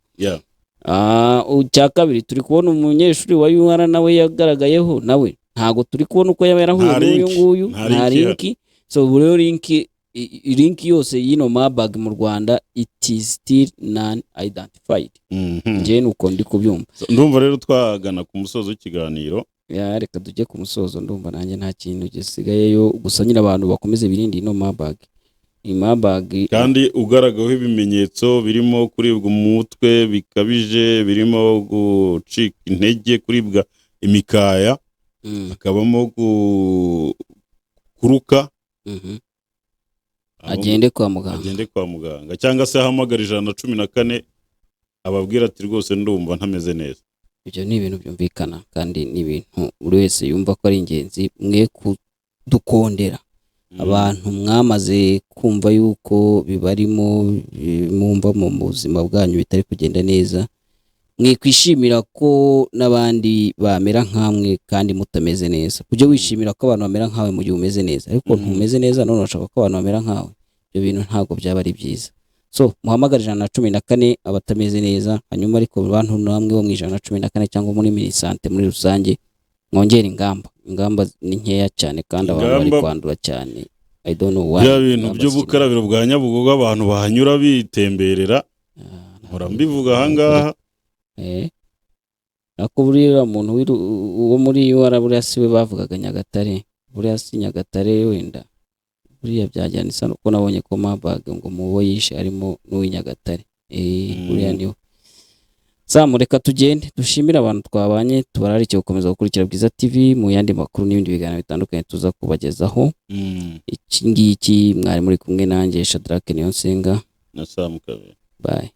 cya kabiri turi kubona umunyeshuri wa UR nawe yagaragayeho nawe ntago turi kubona uko yaba yarahuye n'uyu nguyu, nta link. So buriyo link yose y'ino Marburg mu Rwanda it is still non identified. Nje nuko ndi kubyumva. Ndumva rero twagana ku musozo w'ikiganiro. Ya reka tujye ku musozo, ndumva nanjye nta kintu gisigayeyo, gusa nyine abantu bakomeze birinde ino Marburg. Ni Marburg kandi ugaragaho ibimenyetso birimo kuribwa umutwe bikabije, birimo gucika intege, kuribwa imikaya, akabamo kuruka, agende kwa muganga cyangwa se ahamagara 114 ababwira ati rwose ndumva ntameze neza. Ibyo ni ibintu byumvikana kandi ni ibintu buri wese yumva ko ari ingenzi. Mwe kudukondera abantu mwamaze kumva yuko bibarimo, mumva mu buzima bwanyu bitari kugenda neza, mwe kwishimira ko n'abandi bamera nkamwe kandi mutameze neza. Kujye wishimira ko abantu bamera nkawe mu gihe umeze neza, ariko ntumeze neza none urashaka ko abantu bamera nkawe, ibyo bintu ntago byaba ari byiza. So muhamagara 114 abatameze neza, hanyuma ariko abantu namwe bo mu 114 cyangwa muri minisante muri rusange mwongera ingamba ni nkeya cyane kandi abantu bari kwandura cyane. I don't know why. Ya bintu by'ubukarabiro bwa Nyabugogo abantu bahanyura bitemberera, nkora mbivuga ahangaha. Ako buriya muntu wo muri UR buriya siwe bavugaga Nyagatare, buriya si Nyagatare wenda, buriya byajyana isano ko nabonye ko Marburg ngo mubo yishe harimo n'uw'Inyagatare. Buriya niyo. Reka tugende dushimira abantu twabanye, tubararike gukomeza gukurikira Bwiza TV mu yandi makuru n'ibindi biganiro bitandukanye tuza kubagezaho. Iki ngiki mwari muri kumwe nanjye Shadrack Niyonsenga na Sam Kabera. Bye.